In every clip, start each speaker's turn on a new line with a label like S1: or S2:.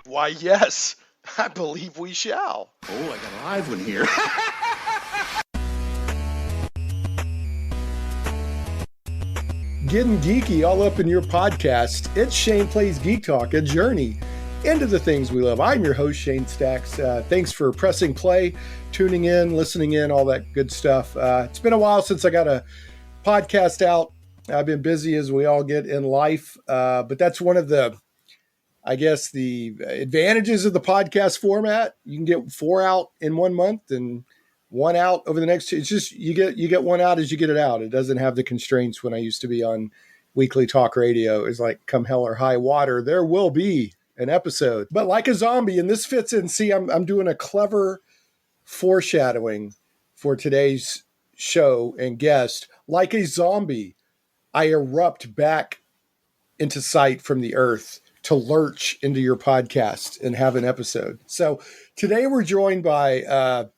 S1: Why, yes, I believe we shall.
S2: Oh, I got a live one here.
S3: Getting geeky all up in your podcast. It's Shane Plays Geek Talk, a journey into the things we love. I'm your host, Shane Stacks. Thanks for pressing play, tuning in, listening in, all that good stuff. It's been a while since I got a podcast out. I've been busy as we all get in life, but that's one of the, I guess, the advantages of the podcast format. You can get 4 out in 1 month and 1 out over the next 2. It's just you get 1 out as you get it out. It doesn't have the constraints when I used to be on weekly talk radio. It's like come hell or high water, there will be an episode. But like a zombie, and this fits in. See, I'm doing a clever foreshadowing for today's show and guest. Like a zombie, I erupt back into sight from the earth to lurch into your podcast and have an episode. So today we're joined by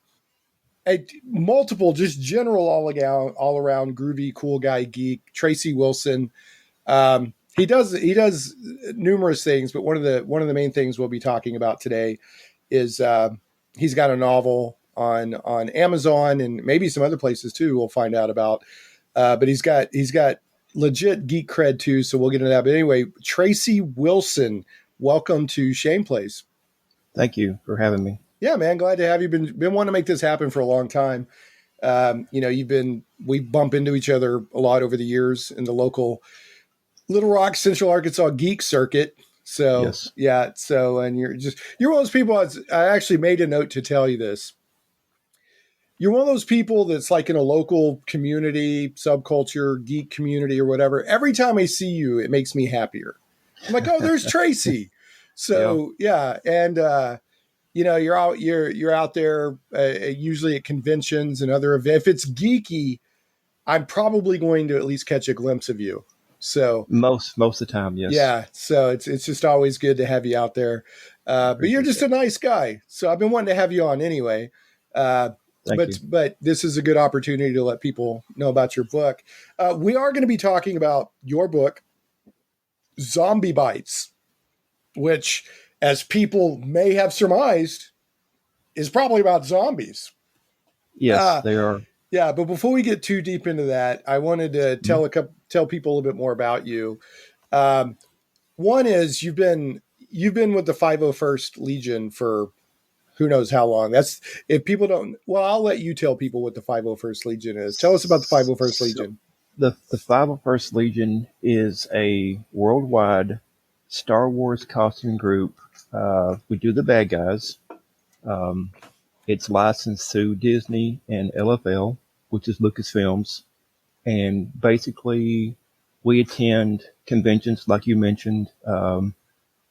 S3: a multiple, just general all around groovy, cool guy, geek, Tracy Wilson. He does numerous things, but one of the main things we'll be talking about today is he's got a novel on Amazon and maybe some other places too. We'll find out about. But he's got legit geek cred too, so we'll get into that. But anyway, Tracy Wilson, welcome to Shane Plays.
S4: Thank you for having me.
S3: Yeah, man, glad to have you. Been wanting to make this happen for a long time. We bump into each other a lot over the years in the local Little Rock, Central Arkansas geek circuit. So yes. Yeah, so and you're one of those people. I actually made a note to tell you this. You're one of those people that's like in a local community, subculture, geek community or whatever. Every time I see you, it makes me happier. I'm like, oh, there's Tracy. So yeah. And, you're out there usually at conventions and other events. If it's geeky, I'm probably going to at least catch a glimpse of you. So
S4: most of the time, yes.
S3: Yeah. So it's just always good to have you out there. But you're just a nice guy. So I've been wanting to have you on anyway. But this is a good opportunity to let people know about your book. We are going to be talking about your book, Zombie Bytes, which, as people may have surmised, is probably about zombies.
S4: Yes, they are.
S3: Yeah, but before we get too deep into that, I wanted to tell people a little bit more about you. One is you've been with the 501st Legion for who knows how long. That's if people don't. Well, I'll let you tell people what the 501st Legion is. Tell us about the 501st Legion.
S4: The 501st Legion is a worldwide Star Wars costume group. We do the bad guys. It's licensed through Disney and LFL, which is Lucasfilms. And basically, we attend conventions like you mentioned.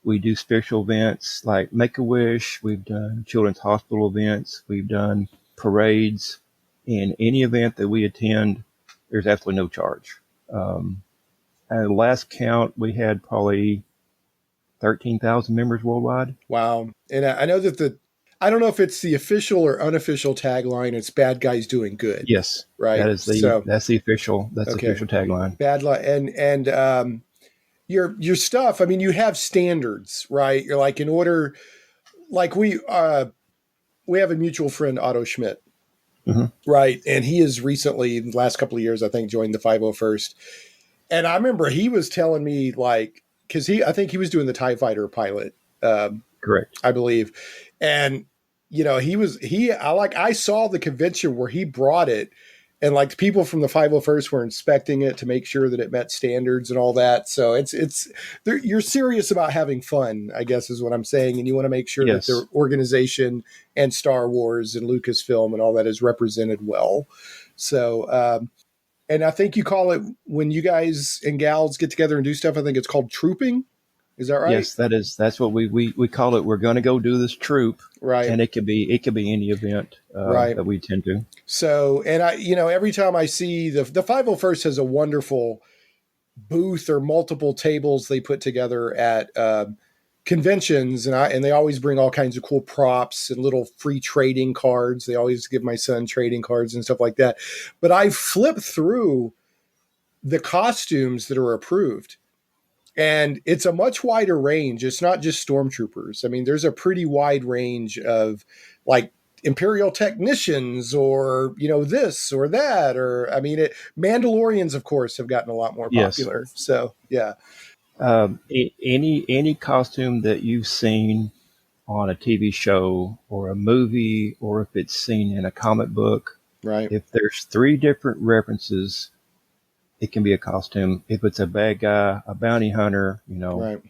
S4: We do special events like Make-A-Wish. We've done children's hospital events. We've done parades. In any event that we attend, there's absolutely no charge. At the last count, we had probably 13,000 members worldwide.
S3: Wow. And I know that I don't know if it's the official or unofficial tagline. It's bad guys doing good.
S4: Yes.
S3: Right.
S4: That's the official tagline.
S3: Bad luck. And your stuff, I mean, you have standards, right? You're like, in order, like we have a mutual friend, Otto Schmidt, right? And he has recently, in the last couple of years, I think, joined the 501st. And I remember he was telling me, like, because I think he was doing the TIE Fighter pilot.
S4: Correct.
S3: I believe. And, I saw the convention where he brought it. And like the people from the 501st were inspecting it to make sure that it met standards and all that. So you're serious about having fun, I guess is what I'm saying. And you want to make sure that their organization and Star Wars and Lucasfilm and all that is represented well. So, and I think you call it, when you guys and gals get together and do stuff, I think it's called trooping. Is that right?
S4: Yes, that's what we call it. We're going to go do this troop,
S3: right?
S4: And it could be any event that we tend to.
S3: So, and every time I see the 501st has a wonderful booth or multiple tables they put together at conventions, and they always bring all kinds of cool props and little free trading cards. They always give my son trading cards and stuff like that. But I flip through the costumes that are approved. And it's a much wider range. It's not just stormtroopers. I mean, there's a pretty wide range of like Imperial technicians or, this or that. Or, I mean, Mandalorians, of course, have gotten a lot more
S4: Yes.
S3: popular. So, yeah.
S4: Any costume that you've seen on a TV show or a movie, or if it's seen in a comic book,
S3: Right.
S4: if there's 3 different references, it can be a costume. If it's a bad guy, a bounty hunter,
S3: Right.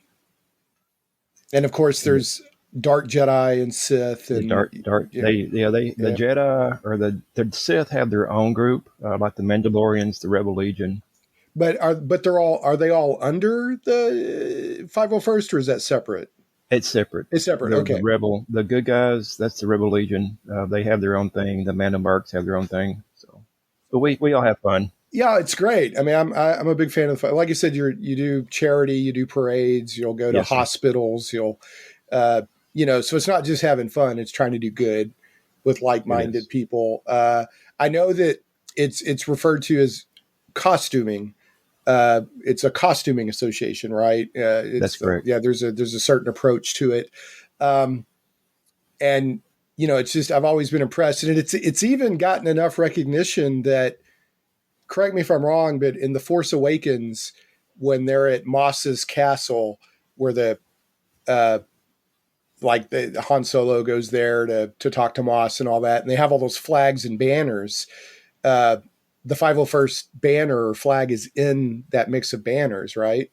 S3: And of course, there's dark Jedi and Sith. And
S4: the the Jedi or the Sith have their own group, like the Mandalorians, the Rebel Legion.
S3: But are they all under the 501st, or is that separate?
S4: It's separate.
S3: It's separate. Okay.
S4: The good guys, that's the Rebel Legion. They have their own thing. The Mandomarks have their own thing. So, but we all have fun.
S3: Yeah, it's great. I mean, I'm a big fan of the, like you said, you do charity, you do parades, you'll go to hospitals, you'll, so it's not just having fun; it's trying to do good with like-minded people. I know that it's referred to as costuming. It's a costuming association, right?
S4: That's correct.
S3: Yeah, there's a certain approach to it, and it's just I've always been impressed, and it's even gotten enough recognition that. Correct me if I'm wrong, but in The Force Awakens, when they're at Moss's castle, where the Han Solo goes there to talk to Moss and all that, and they have all those flags and banners. The 501st banner or flag is in that mix of banners, right?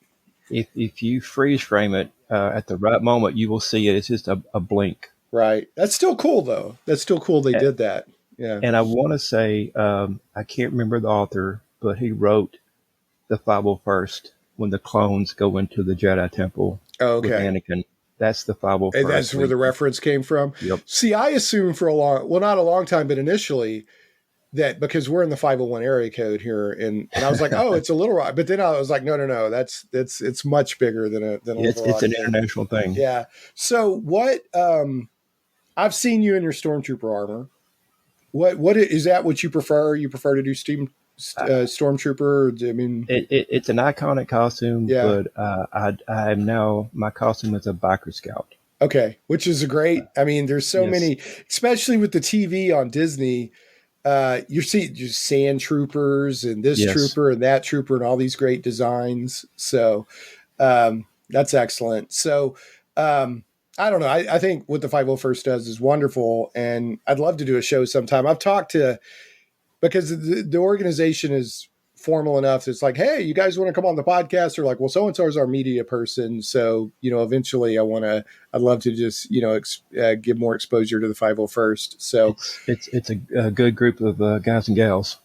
S4: If you freeze frame it at the right moment, you will see it. It's just a blink.
S3: Right. That's still cool, though. That's still cool they did that. Yeah.
S4: And I want to say, I can't remember the author, but he wrote the 501st when the clones go into the Jedi Temple with Anakin. That's the 501st.
S3: And that's where the reference came from?
S4: Yep.
S3: See, I assumed for not a long time, but initially that because we're in the 501 area code here, and I was like, oh, it's a Little Rock. But then I was like, no, it's much bigger than a Little Rock.
S4: It's an international thing.
S3: Yeah. So what, I've seen you in your Stormtrooper armor. What is that? What you prefer? You prefer to do Stormtrooper? I mean,
S4: it's an iconic costume, but I'm now my costume is a biker scout.
S3: Okay, which is a great. I mean, there's so many, especially with the TV on Disney. You see just sand troopers and this trooper and that trooper and all these great designs. So that's excellent. So. I don't know. I think what the 501st does is wonderful, and I'd love to do a show sometime. I've talked because the organization is formal enough. It's like, hey, you guys want to come on the podcast? Or like, well, so-and-so is our media person. So, eventually I'd love to just, give more exposure to the 501st. So
S4: it's a good group of guys and gals.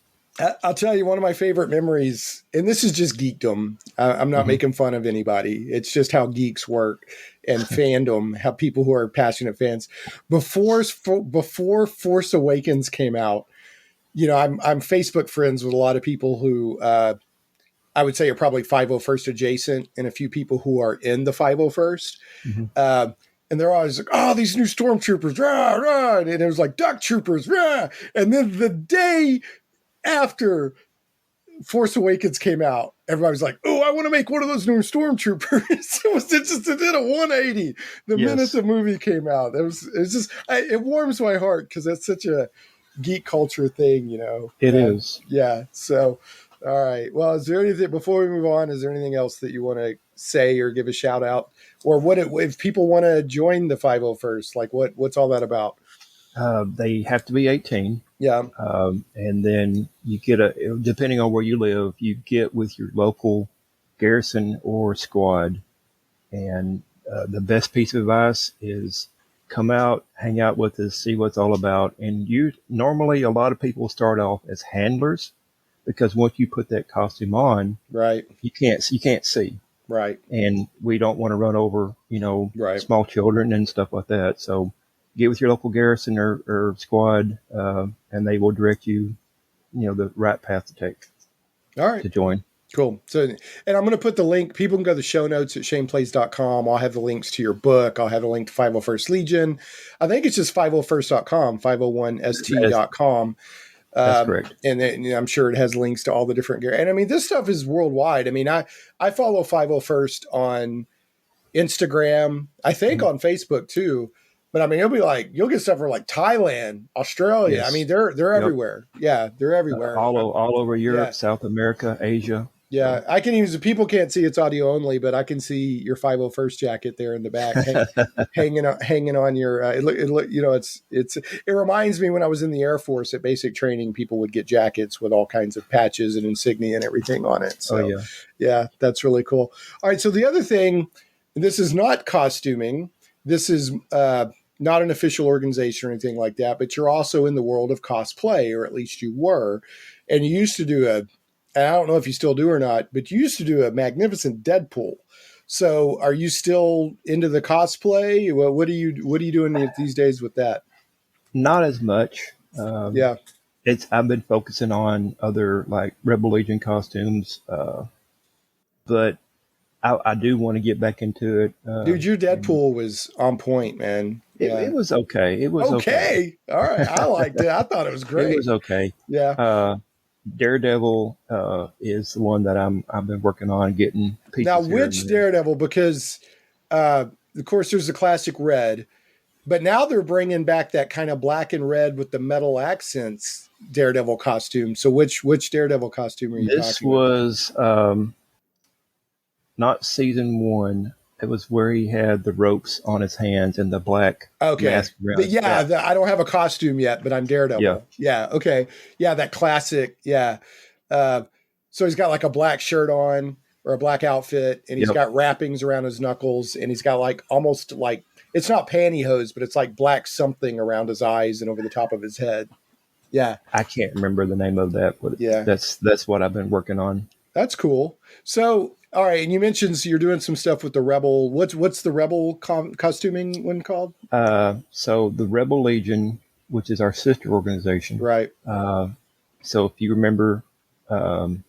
S3: I'll tell you one of my favorite memories, and this is just geekdom. I'm not making fun of anybody. It's just how geeks work and fandom, how people who are passionate fans. Before Force Awakens came out, I'm Facebook friends with a lot of people who I would say are probably 501st adjacent, and a few people who are in the 501st. Mm-hmm. And they're always like, oh, these new stormtroopers, rah, rah. And it was like duck troopers, rah. And then the day after Force Awakens came out, everybody was like, oh, I want to make one of those new stormtroopers. It did a 180 the minute the movie came out. It warms my heart because that's such a geek culture thing,
S4: It is.
S3: Yeah. So, all right. Well, is there anything, before we move on, is there anything else that you want to say or give a shout out? Or if people want to join the 501st, like what's all that about?
S4: They have to be 18.
S3: Yeah.
S4: And then you get depending on where you live, you get with your local garrison or squad. And the best piece of advice is come out, hang out with us, see what it's all about. And normally a lot of people start off as handlers because once you put that costume on,
S3: right,
S4: you can't see.
S3: Right.
S4: And we don't want to run over, small children and stuff like that. So get with your local garrison or squad, and they will direct you, the right path to take.
S3: All right.
S4: To join.
S3: Cool. So, and I'm going to put the link. People can go to the show notes at shaneplays.com. I'll have the links to your book. I'll have the link to 501st Legion. I think it's just 501st.com, 501st.com.
S4: That's correct.
S3: And then, I'm sure it has links to all the different gear. And I mean, this stuff is worldwide. I mean, I follow 501st on Instagram, I think on Facebook too. But I mean, you'll get stuff from like Thailand, Australia.
S4: Yes.
S3: I mean, they're everywhere. Yeah, they're everywhere.
S4: All over Europe, South America, Asia.
S3: Yeah, I can use. People can't see, it's audio only, but I can see your 501st jacket there in the back, hanging on your. It reminds me when I was in the Air Force at basic training, people would get jackets with all kinds of patches and insignia and everything on it. So, yeah, that's really cool. All right, so the other thing, this is not costuming. This is not an official organization or anything like that, but you're also in the world of cosplay, or at least you were, and you used to do and I don't know if you still do or not, but you used to do a magnificent Deadpool. So are you still into the cosplay? Well, what are you doing these days with that?
S4: Not as much. I've been focusing on other like Rebel Legion costumes, but I do want to get back into it.
S3: Dude, your Deadpool was on point, man.
S4: It was okay. It was okay.
S3: All right. I liked it. I thought it was great.
S4: It was okay.
S3: Yeah.
S4: Daredevil is the one that I've been working on getting pieces.
S3: Now, which Daredevil? Because of course there's the classic red, but now they're bringing back that kind of black and red with the metal accents Daredevil costume. So which Daredevil costume are you talking about?
S4: This was not season 1. It was where he had the ropes on his hands and the black mask around his back.
S3: I don't have a costume yet, but I'm Daredevil. Yeah. Okay. Yeah. That classic. Yeah. So he's got like a black shirt on or a black outfit, and he's got wrappings around his knuckles, and he's got like almost like, it's not pantyhose, but it's like black something around his eyes and over the top of his head. Yeah.
S4: I can't remember the name of that, but that's what I've been working on.
S3: That's cool. So, all right, and you mentioned you're doing some stuff with the Rebel. What's the Rebel costuming one called?
S4: So the Rebel Legion, which is our sister organization,
S3: right?
S4: So if you remember, Return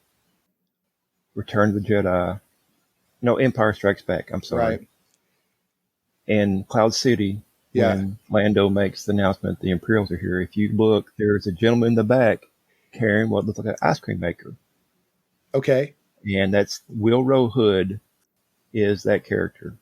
S4: of the Jedi, no, Empire Strikes Back. I'm sorry.
S3: Right.
S4: In Cloud City, when Lando makes the announcement the Imperials are here, if you look, there's a gentleman in the back carrying what looks like an ice cream maker.
S3: Okay.
S4: And that's Wilro Hood is that character.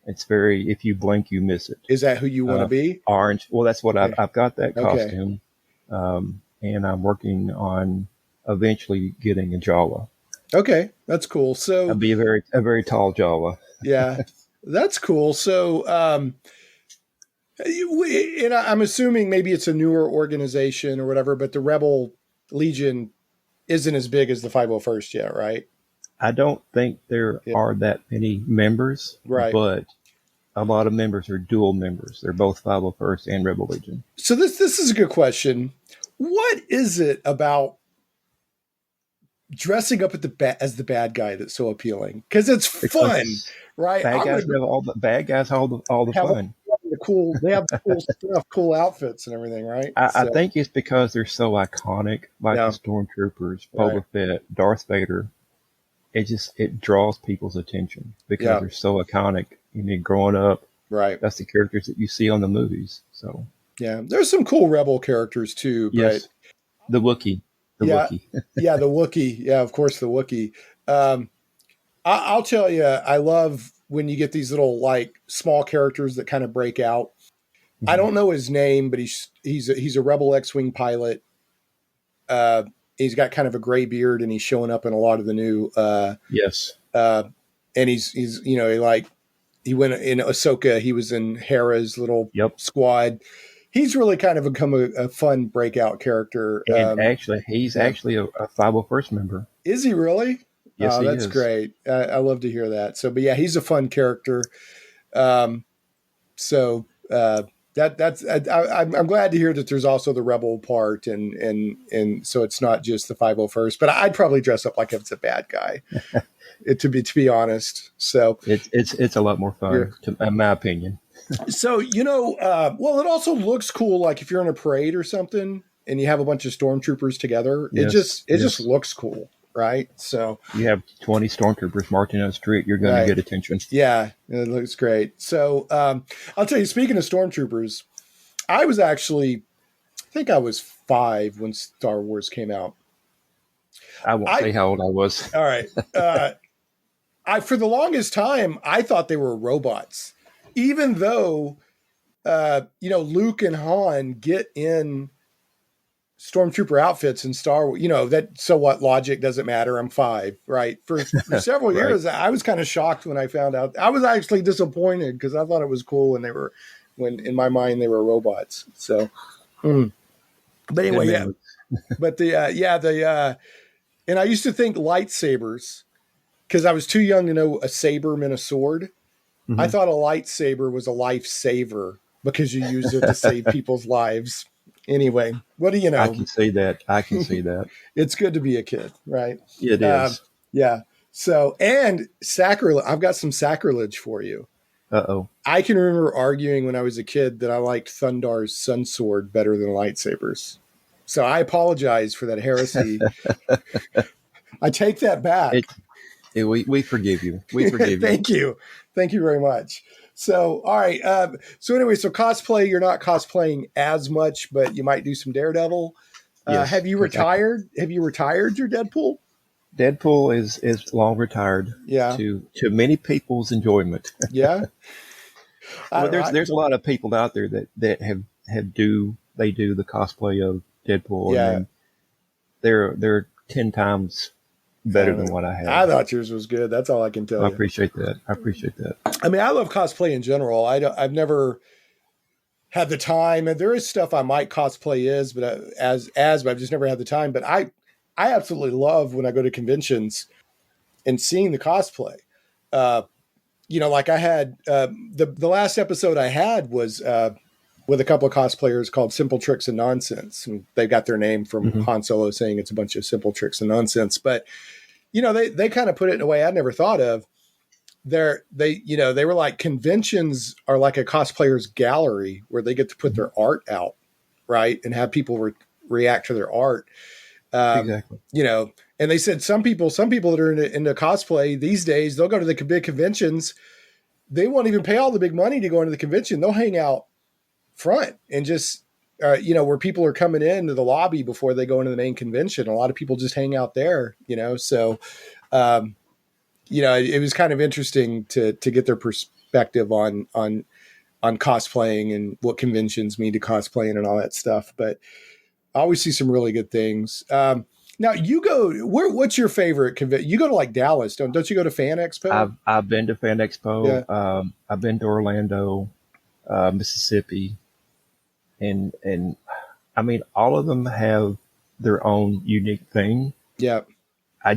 S4: It's very, if you blink, you miss it.
S3: Is that who you want to be?
S4: Orange. Well, that's what I've got that costume. And I'm working on eventually getting a Jawa.
S3: Okay. That's cool. So
S4: I'll be a very tall Jawa.
S3: Yeah, that's cool. So, and I'm assuming maybe it's a newer organization or whatever, but the Rebel Legion isn't as big as the 501st yet, right?
S4: I don't think there are that many members,
S3: right?
S4: But a lot of members are dual members. They're both 501st and Rebel Legion.
S3: So this is a good question. What is it about dressing up as the bad guy that's so appealing? Because it's fun, right?
S4: Bad guys have all the fun.
S3: They have the cool stuff, cool outfits and everything, right?
S4: I think it's because they're so iconic, like the Stormtroopers, Boba Fett, Darth Vader. It draws people's attention because they're so iconic. You mean, growing up,
S3: right?
S4: That's the characters that you see on the movies. So
S3: there's some cool Rebel characters too.
S4: Yes, the Wookiee. The Wookiee.
S3: The Wookiee. Yeah, of course, the Wookiee. I'll tell you, I love when you get these little like small characters that kind of break out. Mm-hmm. I don't know his name, but he's a Rebel X-Wing pilot. He's got kind of a gray beard, and he's showing up in a lot of the new. And he's he went in Ahsoka. He was in Hera's little squad. He's really kind of become a fun breakout character.
S4: And he's actually a 501st member.
S3: Is he really?
S4: Yes, he
S3: that's
S4: is.
S3: Great. I love to hear that. So, but he's a fun character. I'm glad to hear that there's also the Rebel part, and so it's not just the 501st. But I'd probably dress up like if it's a bad guy, to be honest. So
S4: it's a lot more fun, in my opinion.
S3: So it also looks cool. Like if you're in a parade or something, and you have a bunch of stormtroopers together, it just looks cool. Right. So
S4: you have 20 stormtroopers marching down the street, you're going to get attention.
S3: Yeah, it looks great. So I'll tell you, speaking of stormtroopers, I was actually think I was 5 when Star Wars came out.
S4: I won't say how old I was.
S3: All right. For the longest time, I thought they were robots, even though, Luke and Han get in stormtrooper outfits in Star Wars, that, so what, logic doesn't matter. I'm 5, right? For several
S4: Right.
S3: years, I was kind of shocked when I found out. I was actually disappointed because I thought it was cool when in my mind they were robots. So, but anyway, yeah. But and I used to think lightsabers, because I was too young to know a saber meant a sword. Mm-hmm. I thought a lightsaber was a lifesaver because you use it to save people's lives. Anyway, what do you know?
S4: I can see that.
S3: It's good to be a kid, right?
S4: It is.
S3: Yeah. So, and sacrilege. I've got some sacrilege for you.
S4: Uh-oh.
S3: I can remember arguing when I was a kid that I liked Thundar's sun sword better than lightsabers. So I apologize for that heresy. I take that back.
S4: We forgive you. We forgive you.
S3: Thank you. Thank you very much. So, all right. So cosplay, you're not cosplaying as much, but you might do some Daredevil.
S4: Yes,
S3: have you retired? Have you retired your Deadpool?
S4: Deadpool is long retired.
S3: Yeah.
S4: To many people's enjoyment.
S3: Yeah.
S4: Well, there's a lot of people out there that do the cosplay of Deadpool.
S3: Yeah.
S4: And they're 10 times better than what I have.
S3: I thought yours was good. That's all I can tell you.
S4: I appreciate that.
S3: I mean, I love cosplay in general. I've never had the time, and there is stuff I might cosplay but I've just never had the time. But I absolutely love when I go to conventions and seeing the cosplay. Like I had the last episode I had was with a couple of cosplayers called Simple Tricks and Nonsense, and they got their name from Han Solo saying it's a bunch of simple tricks and nonsense. But they kind of put it in a way I never thought of. They were like, conventions are like a cosplayer's gallery where they get to put their art out, right, and have people react to their art.
S4: Exactly.
S3: And they said some people that are into cosplay these days, they'll go to the big conventions. They won't even pay all the big money to go into the convention. They'll hang out front and just, where people are coming into the lobby before they go into the main convention. A lot of people just hang out there, so, it was kind of interesting to get their perspective on cosplaying and what conventions mean to cosplaying and all that stuff. But I always see some really good things. Now you go what's your favorite convention? You go to like Dallas, don't you go to Fan Expo?
S4: I've been to Fan Expo.
S3: Yeah.
S4: I've been to Orlando, Mississippi, and I mean, all of them have their own unique thing.
S3: Yeah.
S4: I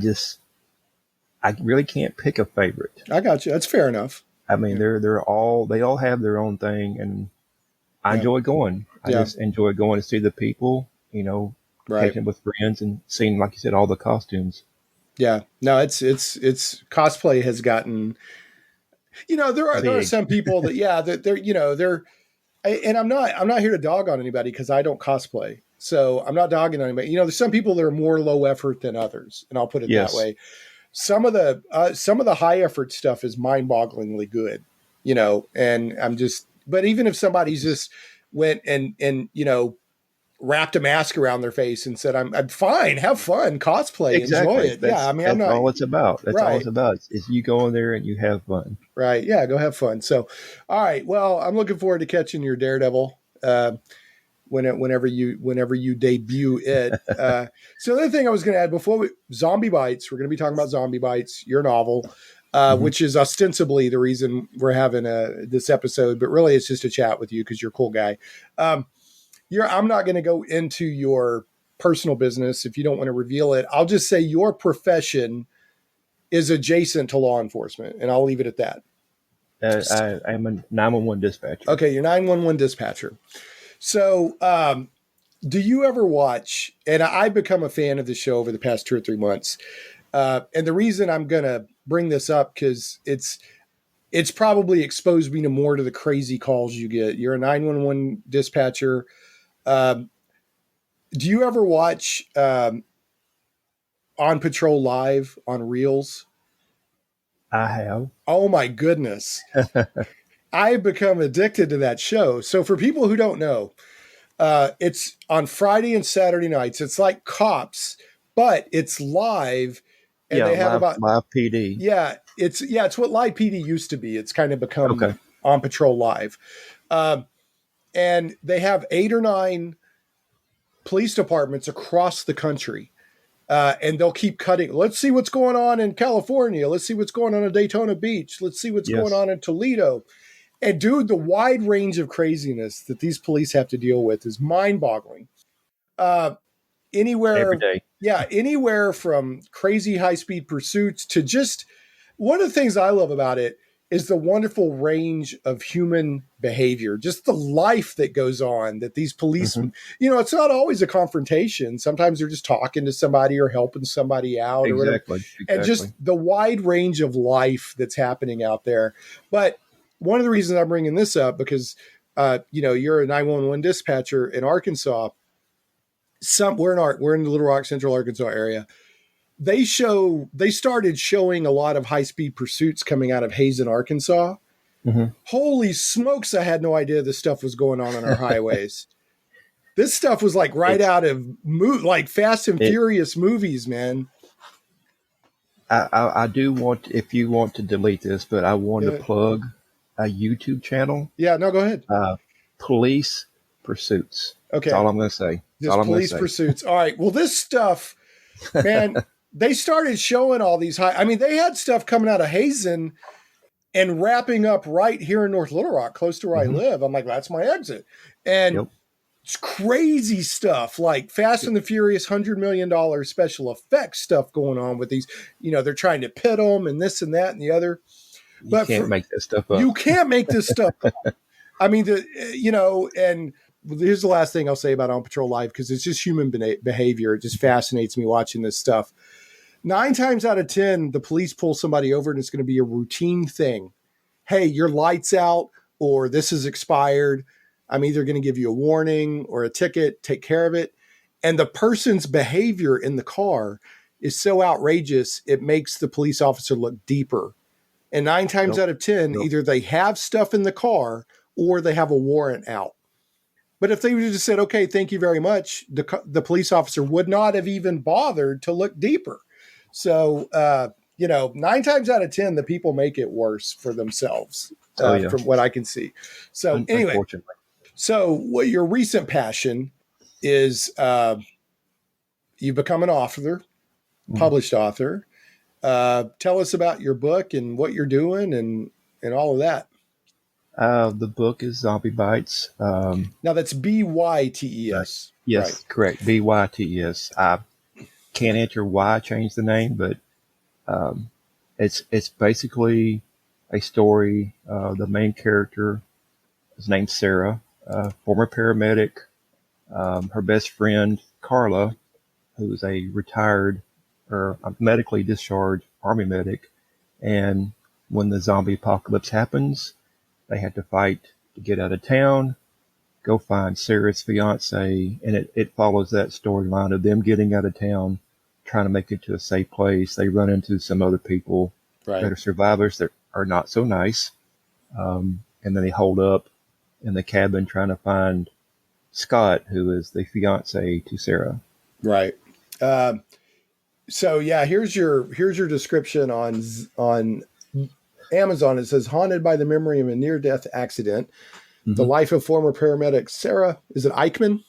S4: really can't pick a favorite.
S3: I got you. That's fair enough.
S4: I mean, they all have their own thing, and I enjoy going. I just enjoy going to see the people,
S3: right,
S4: catching with friends and seeing, like you said, all the costumes.
S3: Yeah. No, it's cosplay has gotten, there are some people that they're, and I'm not here to dog on anybody because I don't cosplay. So I'm not dogging on anybody. There's some people that are more low effort than others, and I'll put it that way. Some of the high effort stuff is mind bogglingly good, and but even if somebody's just went and wrapped a mask around their face and said, I'm fine, have fun, cosplay, enjoy it.
S4: That's all it's about. That's all it's about is you go in there and you have fun.
S3: Right. Yeah. Go have fun. So, all right. Well, I'm looking forward to catching your Daredevil whenever you debut it. So the other thing I was going to add Zombie Bytes, we're going to be talking about Zombie Bytes, your novel, which is ostensibly the reason we're having this episode, but really it's just a chat with you because you're a cool guy. I'm not going to go into your personal business if you don't want to reveal it. I'll just say your profession is adjacent to law enforcement, and I'll leave it at that.
S4: I'm a 911 dispatcher.
S3: Okay, you're 911 dispatcher. So, do you ever watch, and I've become a fan of the show over the past 2 or 3 months, and the reason I'm going to bring this up, because it's probably exposed me to the crazy calls you get. You're a 911 dispatcher. Do you ever watch On Patrol Live on Reels?
S4: I have.
S3: Oh my goodness. I've become addicted to that show. So for people who don't know, It's on Friday and Saturday nights. It's like Cops, but it's live, and
S4: Yeah,
S3: they have
S4: live PD.
S3: it's what Live PD used to be. It's kind of become
S4: Okay.
S3: On Patrol Live, and they have 8 or 9 police departments across the country. And they'll keep cutting. Let's see what's going on in California. Let's see what's going on in Daytona Beach. Let's see what's going
S4: Yes.
S3: on in Toledo. And dude, the wide range of craziness that these police have to deal with is mind-boggling. Anywhere,
S4: Every day.
S3: anywhere from crazy high-speed pursuits to just one of the things I love about it is the wonderful range of human behavior, just the life that goes on that these police, it's not always a confrontation. Sometimes they're just talking to somebody or helping somebody out or whatever.
S4: Exactly.
S3: And just the wide range of life that's happening out there. But one of the reasons I'm bringing this up, because, you're a 911 dispatcher in Arkansas. We're in the Little Rock, Central Arkansas area. They started showing a lot of high-speed pursuits coming out of Hazen, Arkansas. Holy smokes, I had no idea this stuff was going on our highways. This stuff was like out of like Fast and Furious movies, man.
S4: I do want, if you want to delete this, but I want to plug a YouTube channel.
S3: Yeah, no, go ahead.
S4: Police Pursuits.
S3: Okay.
S4: That's all I'm going to say.
S3: Just police pursuits. All right. Well, this stuff, man, they started showing all these they had stuff coming out of Hazen and wrapping up right here in North Little Rock, close to where I live. I'm like, that's my exit. And it's crazy stuff like Fast and the Furious $100 million special effects stuff going on with these, they're trying to pit them and this and that and the other.
S4: You can't make this stuff up.
S3: You can't make this stuff up. I mean, and here's the last thing I'll say about On Patrol Live, because it's just human behavior. It just fascinates me watching this stuff. 9 times out of 10, the police pull somebody over and it's going to be a routine thing. Hey, your light's out, or this is expired. I'm either going to give you a warning or a ticket, take care of it. And the person's behavior in the car is so outrageous, it makes the police officer look deeper. And 9 times out of 10, either they have stuff in the car or they have a warrant out. But if they would have just said, okay, thank you very much, the police officer would not have even bothered to look deeper. So, 9 times out of 10, the people make it worse for themselves, from what I can see. So anyway, so what your recent passion is, you've become an author, published author. Tell us about your book and what you're doing and all of that.
S4: The book is Zombie Bytes.
S3: Now that's BYTES.
S4: Yes,
S3: right?
S4: Correct. BYTES. I can't answer why I changed the name, but it's basically a story. The main character is named Sarah, former paramedic. Her best friend Carla, who's a retired or a medically discharged Army medic, and when the zombie apocalypse happens, they had to fight to get out of town, go find Sarah's fiance, and it follows that storyline of them getting out of town, trying to make it to a safe place. They run into some other people that are survivors that are not so nice, and then they hold up in the cabin trying to find Scott, who is the fiance to Sarah.
S3: Right. So yeah, here's your description on Amazon. It says, haunted by the memory of a near-death accident, the life of former paramedic Sarah. Is it Eichmann?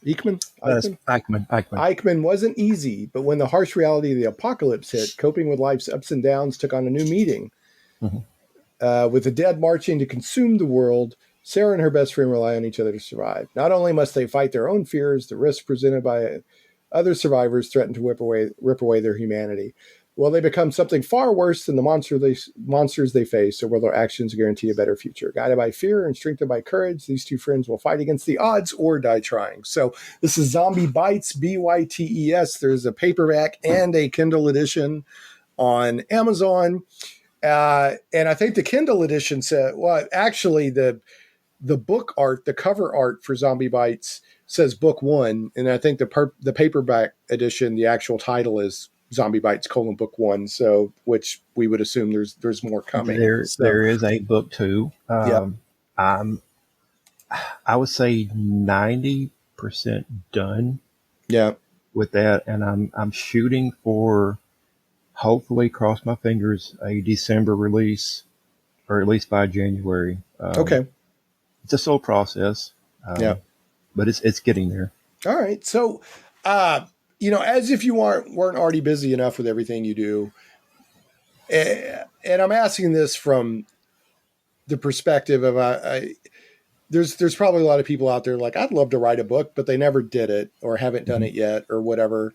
S3: Eichmann wasn't easy, but when the harsh reality of the apocalypse hit, coping with life's ups and downs took on a new meaning. With the dead marching to consume the world, Sarah and her best friend rely on each other to survive. Not only must they fight their own fears, the risks presented by other survivors threaten to rip away their humanity. Will they become something far worse than the monsters they face, or will their actions guarantee a better future? Guided by fear and strengthened by courage, these two friends will fight against the odds or die trying. So this is Zombie Bytes, BYTES. There's a paperback and a Kindle edition on Amazon. And I think the Kindle edition said, well, actually the book art, the cover art for Zombie Bytes says book 1. And I think the paperback edition, the actual title is Zombie Bytes : book 1. So, which we would assume there's more coming.
S4: There is a book 2. I I would say 90% done
S3: Yeah.
S4: with that, and I'm shooting for, hopefully, cross my fingers, a December release, or at least by January.
S3: Okay.
S4: It's a slow process,
S3: Yeah.
S4: but it's getting there.
S3: All right. So, as if you weren't already busy enough with everything you do, and I'm asking this from the perspective of there's probably a lot of people out there like, I'd love to write a book, but they never did it or haven't done it yet or whatever.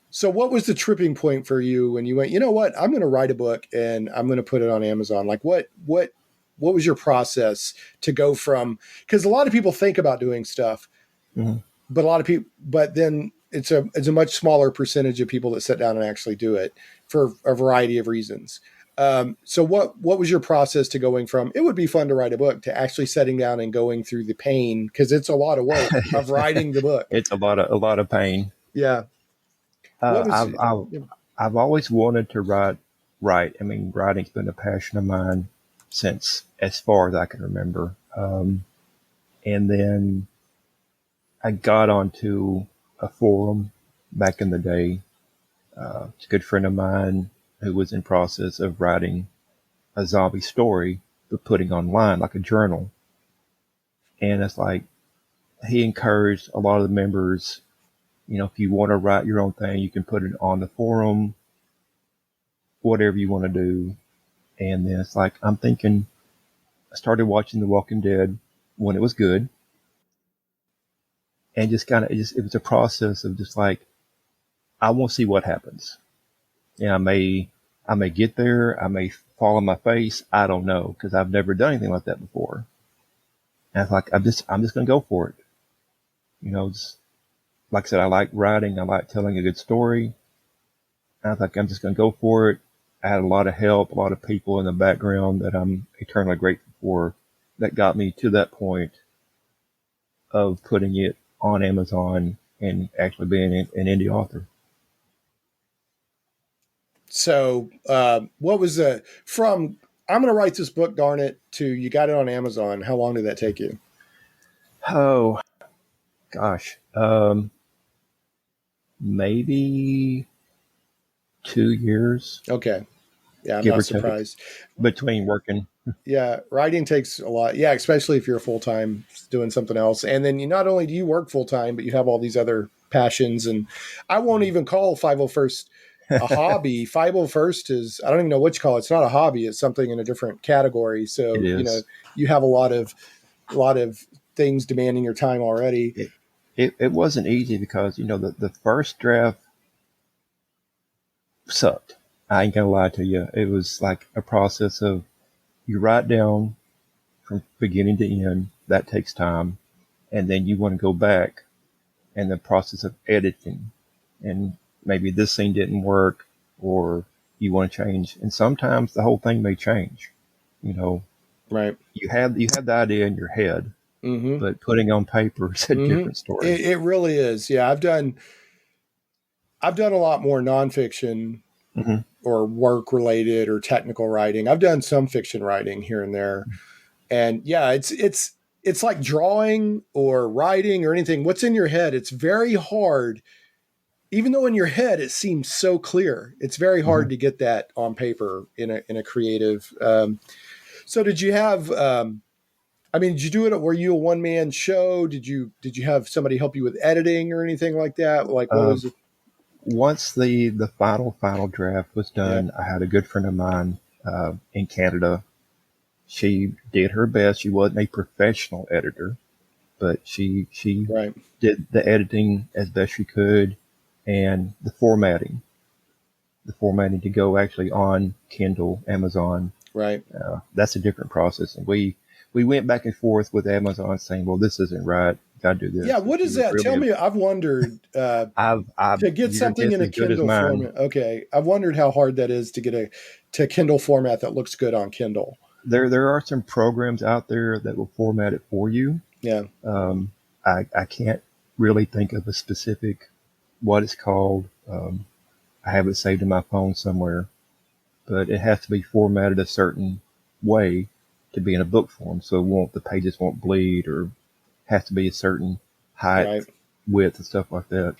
S3: So what was the tripping point for you when you went, you know what, I'm going to write a book and I'm going to put it on Amazon? Like what was your process to go from, because a lot of people think about doing stuff, but then it's a much smaller percentage of people that sit down and actually do it for a variety of reasons. So what was your process to going from, it would be fun to write a book, to actually sitting down and going through the pain? Cause it's a lot of work of writing the book.
S4: It's a lot of pain.
S3: Yeah.
S4: I've always wanted to write. I mean, writing's been a passion of mine since as far as I can remember. And then I got onto a forum back in the day. It's a good friend of mine who was in process of writing a zombie story, but putting online like a journal. And it's like, he encouraged a lot of the members, if you want to write your own thing, you can put it on the forum, whatever you want to do. And then it's like, I'm thinking, I started watching The Walking Dead when it was good. And just kind of, it was a process of just like, I want to see what happens. And I may get there. I may fall on my face. I don't know, because I've never done anything like that before. And it's like, I'm just going to go for it. Just, like I said, I like writing. I like telling a good story. And I think I'm just going to go for it. I had a lot of help, a lot of people in the background that I'm eternally grateful for, that got me to that point of putting it on Amazon and actually being an indie author.
S3: So what was from, I'm going to write this book, darn it, to you got it on Amazon? How long did that take you?
S4: Oh, gosh. Maybe 2 years.
S3: Okay. Yeah, I'm not surprised.
S4: Between working.
S3: Yeah, writing takes a lot. Yeah, especially if you're full-time doing something else. And then not only do you work full-time, but you have all these other passions. And I won't even call 501st a hobby. 501st is, I don't even know what you call it. It's not a hobby. It's something in a different category. So, you have a lot of things demanding your time already.
S4: It wasn't easy because, the first draft sucked. I ain't gonna lie to you. It was like a process of, you write down from beginning to end. That takes time. And then you want to go back, and the process of editing, and maybe this scene didn't work, or you want to change. And sometimes the whole thing may change,
S3: Right.
S4: You have the idea in your head, but putting on paper is a different story.
S3: It really is. Yeah. I've done a lot more nonfiction or work related or technical writing. I've done some fiction writing here and there. And yeah, it's like drawing or writing or anything. What's in your head? It's very hard. Even though in your head it seems so clear, it's very hard to get that on paper in a creative. So did you have, did you do it? Were you a one-man show? Did you have somebody help you with editing or anything like that? Like what was it?
S4: Once the final draft was done, I had a good friend of mine in Canada. She did her best. She wasn't a professional editor, but she did the editing as best she could, and the formatting to go actually on Kindle, Amazon.
S3: Right.
S4: That's a different process. And we went back and forth with Amazon saying, well, this isn't right. Got to do this.
S3: Yeah. What is that? Tell me. I've wondered to get something in a Kindle format. Okay. I've wondered how hard that is to get to Kindle format that looks good on Kindle.
S4: There are some programs out there that will format it for you.
S3: Yeah.
S4: I can't really think of a specific, what it's called. I have it saved in my phone somewhere, but it has to be formatted a certain way to be in a book form. So the pages won't bleed or has to be a certain height,
S3: Right.
S4: width, and stuff like that.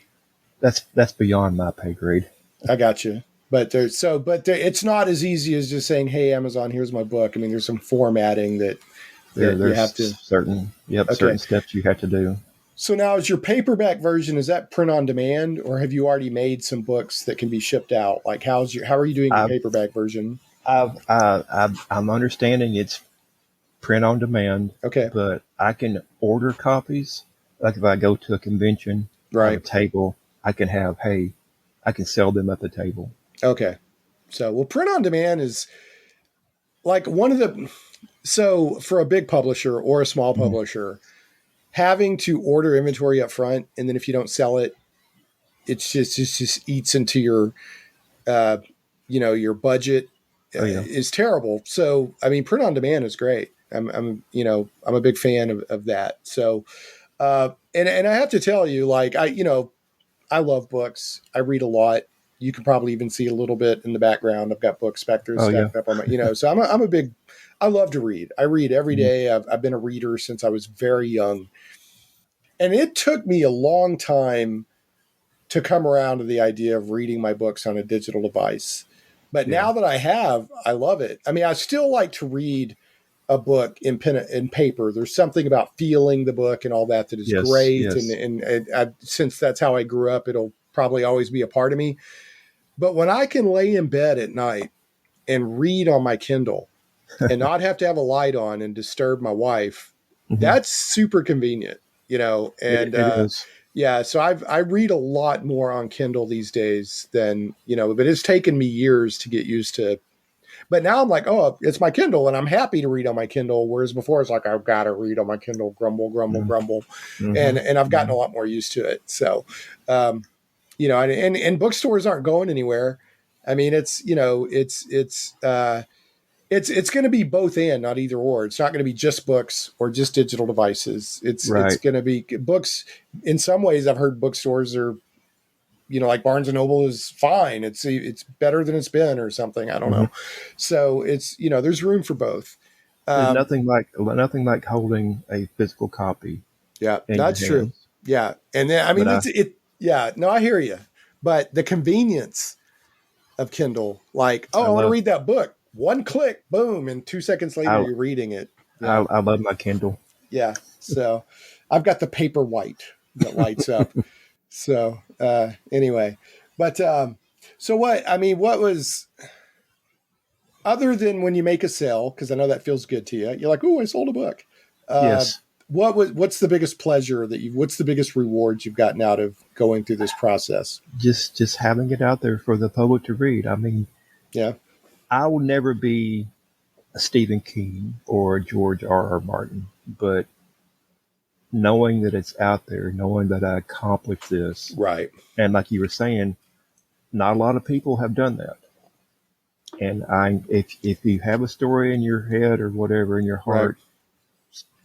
S4: That's beyond my pay grade.
S3: I got you. But it's not as easy as just saying, "Hey, Amazon, here's my book." I mean, there's some formatting that you
S4: There's
S3: have to.
S4: certain
S3: Okay.
S4: certain steps you have to do.
S3: So now, is your paperback version, is that print on demand, or have you already made some books that can be shipped out? Like, how are you doing your
S4: I've,
S3: paperback version?
S4: I'm understanding it's print on demand,
S3: Okay.
S4: but I can order copies. Like if I go to a convention, have a
S3: Right.
S4: table, I can sell them at the table.
S3: Okay. So, well, print on demand is like so for a big publisher or a small
S4: Mhm.
S3: publisher, having to order inventory up front, and then if you don't sell it, it just eats into your, uh, your budget
S4: Oh yeah.
S3: is terrible. So, I mean, print on demand is great. I'm a big fan of that. So, and I have to tell you, like, I love books. I read a lot. You can probably even see a little bit in the background. I've got book specters
S4: Oh yeah.
S3: stacked up on my, so I'm a big, I love to read. I read every
S4: Mhm.
S3: day. I've been a reader since I was very young. And it took me a long time to come around to the idea of reading my books on a digital device. But
S4: Yeah.
S3: now that I have, I love it. I mean, I still like to read a book in pen and paper. There's something about feeling the book and all that is
S4: Yes.
S3: great.
S4: Yes.
S3: And since that's how I grew up, it'll probably always be a part of me. But when I can lay in bed at night and read on my Kindle and not have to have a light on and disturb my wife,
S4: Mhm.
S3: that's super convenient, and
S4: It is.
S3: yeah, so I read a lot more on Kindle these days than, but it's taken me years to get used to. But now I'm like, oh, it's my Kindle and I'm happy to read on my Kindle. Whereas before it's like, I've got to read on my Kindle, grumble, grumble,
S4: Mhm.
S3: grumble.
S4: Mhm.
S3: And I've gotten a
S4: Mhm.
S3: lot more used to it. So, and bookstores aren't going anywhere. I mean, it's going to be both and not either or. It's not going to be just books or just digital devices. It's
S4: Right.
S3: going to be books. In some ways, I've heard bookstores are, like Barnes and Noble is fine. It's better than it's been or something. I don't
S4: Mhm.
S3: know. So it's, there's room for both.
S4: There's
S3: Um,
S4: nothing like holding a physical copy
S3: yeah,
S4: in your
S3: that's true.
S4: hands.
S3: Yeah. And then, I
S4: But
S3: mean, yeah, no, I hear you, but the convenience of Kindle, like, oh,
S4: I
S3: I want to
S4: love
S3: read that book. One click, boom. And 2 seconds later,
S4: I
S3: you're reading it.
S4: I,
S3: Yeah.
S4: I love my Kindle.
S3: Yeah. So I've got the paper white that lights up. So anyway, but so what was, other than when you make a sale, because I know that feels good to you, you're like, oh, I sold a book. Uh,
S4: Yes.
S3: what's the biggest pleasure what's the biggest reward you've gotten out of going through this process?
S4: Just having it out there for the public to read. I mean,
S3: Yeah.
S4: I will never be a Stephen King or a George R. R. Martin, but knowing that it's out there, knowing that I accomplished this,
S3: Right.
S4: and like you were saying, not a lot of people have done that. And if you have a story in your head or whatever in your
S3: Right.
S4: heart,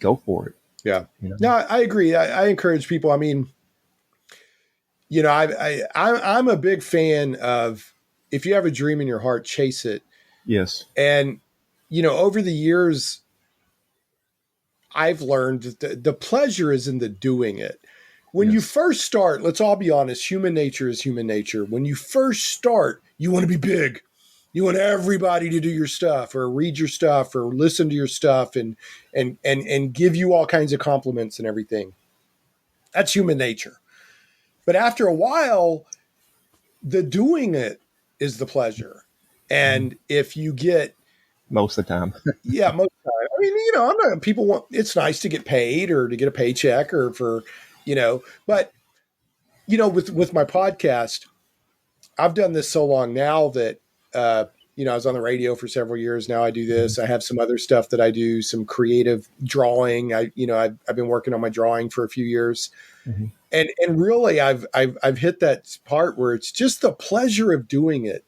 S4: go for it.
S3: Yeah.
S4: You know.
S3: No, I agree. I encourage people. I mean, I'm a big fan of, if you have a dream in your heart, chase it.
S4: Yes.
S3: And, over the years, I've learned that the pleasure is in the doing it. When you
S4: Yes.
S3: first start, let's all be honest, human nature is human nature. When you first start, you want to be big. You want everybody to do your stuff or read your stuff or listen to your stuff and give you all kinds of compliments and everything. That's human nature. But after a while, the doing it is the pleasure.
S4: Mhm.
S3: And if you get,
S4: Most of the time.
S3: yeah, most of the time. I mean, I'm not, people want, it's nice to get paid or to get a paycheck or for, but, with my podcast, I've done this so long now that, I was on the radio for several years. Now I do
S4: Mhm.
S3: this. I have some other stuff that I do, some creative drawing. I've been working on my drawing for a few years.
S4: Mhm.
S3: And really I've hit that part where it's just the pleasure of doing it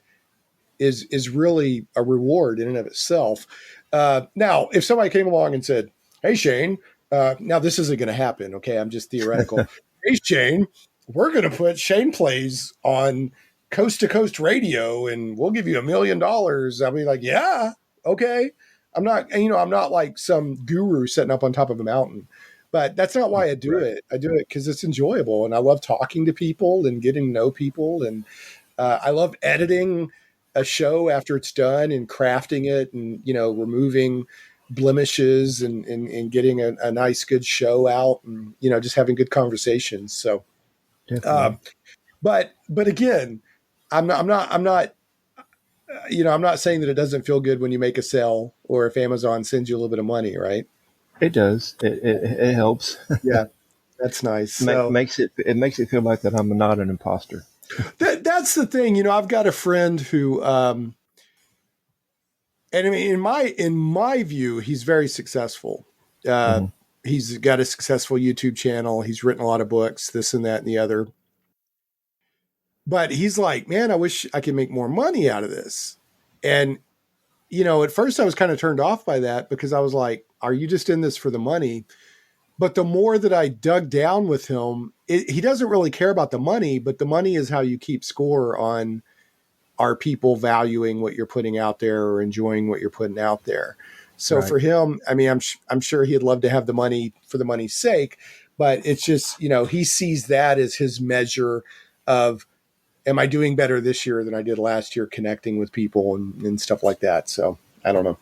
S3: is really a reward in and of itself. Now, if somebody came along and said, "Hey, Shane," now this isn't going to happen. Okay, I'm just theoretical. Hey, Shane, we're going to put Shane Plays on coast to coast radio, and we'll give you $1 million. I'll be like, yeah, okay. I'm not like some guru sitting up on top of a mountain, But that's not why I do
S4: Right.
S3: it. I do it because it's enjoyable, and I love talking to people and getting to know people, and I love editing a show after it's done and crafting it, and removing blemishes and getting a nice, good show out, and just having good conversations. So,
S4: Definitely.
S3: um, but again, I'm not saying that it doesn't feel good when you make a sale or if Amazon sends you a little bit of money, right?
S4: It does. It helps.
S3: Yeah, that's nice. So
S4: Makes it feel like that I'm not an imposter.
S3: that's the thing. I've got a friend who, and I mean, in my view, he's very successful. Uh,
S4: Hmm.
S3: he's got a successful YouTube channel. He's written a lot of books, this and that and the other. But he's like, man, I wish I could make more money out of this. And at first I was kind of turned off by that because I was like, are you just in this for the money? But the more that I dug down with him, he doesn't really care about the money, but the money is how you keep score on, are people valuing what you're putting out there or enjoying what you're putting out there. So
S4: Right.
S3: for him, I mean, I'm sure he'd love to have the money for the money's sake, but it's just, he sees that as his measure of, am I doing better this year than I did last year, connecting with people and stuff like that. So I don't know.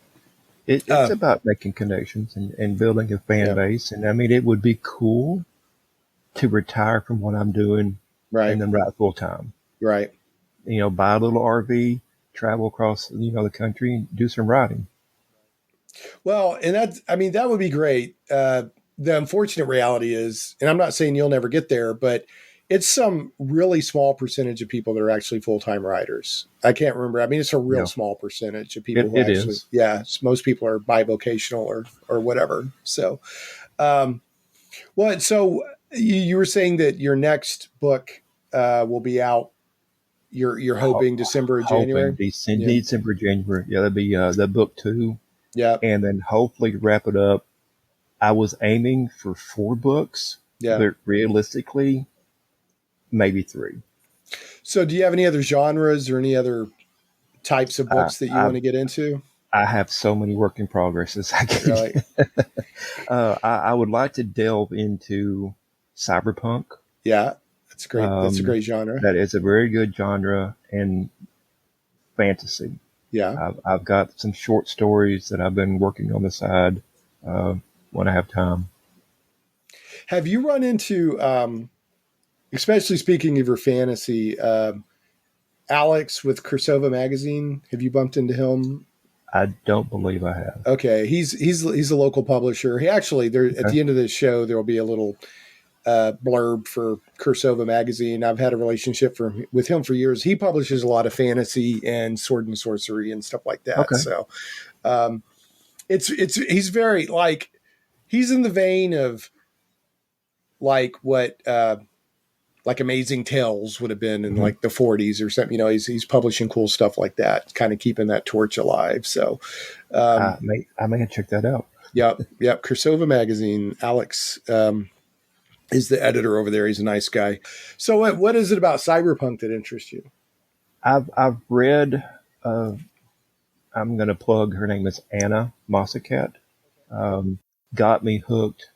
S4: It's about making connections and building a fan
S3: Yeah,
S4: base. And I mean, it would be cool to retire from what I'm doing and
S3: right,
S4: then write full time.
S3: right.
S4: Buy a little RV, travel across, the country and do some writing.
S3: Well, and that would be great. The unfortunate reality is, and I'm not saying you'll never get there, but it's some really small percentage of people that are actually full-time writers. I can't remember. I mean, it's a real
S4: Yeah,
S3: small percentage of people who
S4: it
S3: actually,
S4: is.
S3: yeah, most people are bivocational or whatever. So, um, so you were saying that your next book will be out. You're
S4: Ho-
S3: hoping December or
S4: Hoping
S3: January. Yeah,
S4: December, January. Yeah, that'd be the book 2.
S3: yeah,
S4: And then hopefully wrap it up. I was aiming for 4 books,
S3: yeah.
S4: but realistically, maybe 3.
S3: So, do you have any other genres or any other types of
S4: I,
S3: books that you
S4: I
S3: want to get into?
S4: I have so many work in progresses. I
S3: Really?
S4: can. I would like to delve into cyberpunk.
S3: Yeah, that's great. That's a
S4: Um,
S3: great genre.
S4: that is a very good genre, and fantasy.
S3: Yeah.
S4: I've got some short stories that I've been working on the side uh, when I have time.
S3: Have you run into, especially speaking of your fantasy, Alex with Kursova magazine? Have you bumped into him?
S4: I don't believe I have.
S3: Okay, he's a local publisher. He actually there at
S4: Okay.
S3: the end of this show there will be a little blurb for Kursova magazine. I've had a relationship with him for years. He publishes a lot of fantasy and sword and sorcery and stuff like that.
S4: Okay.
S3: So um, he's very like he's in the vein of like what like Amazing Tales would have been in
S4: Hmm.
S3: like the 40s or something. He's publishing cool stuff like that, kind of keeping that torch alive. So
S4: I may have checked that out.
S3: yep. Kursova magazine. Alex is the editor over there. He's a nice guy. So what is it about cyberpunk that interests you?
S4: I've read. Uh, I'm going to plug. Her name is Anna Mossacat. Um, got me hooked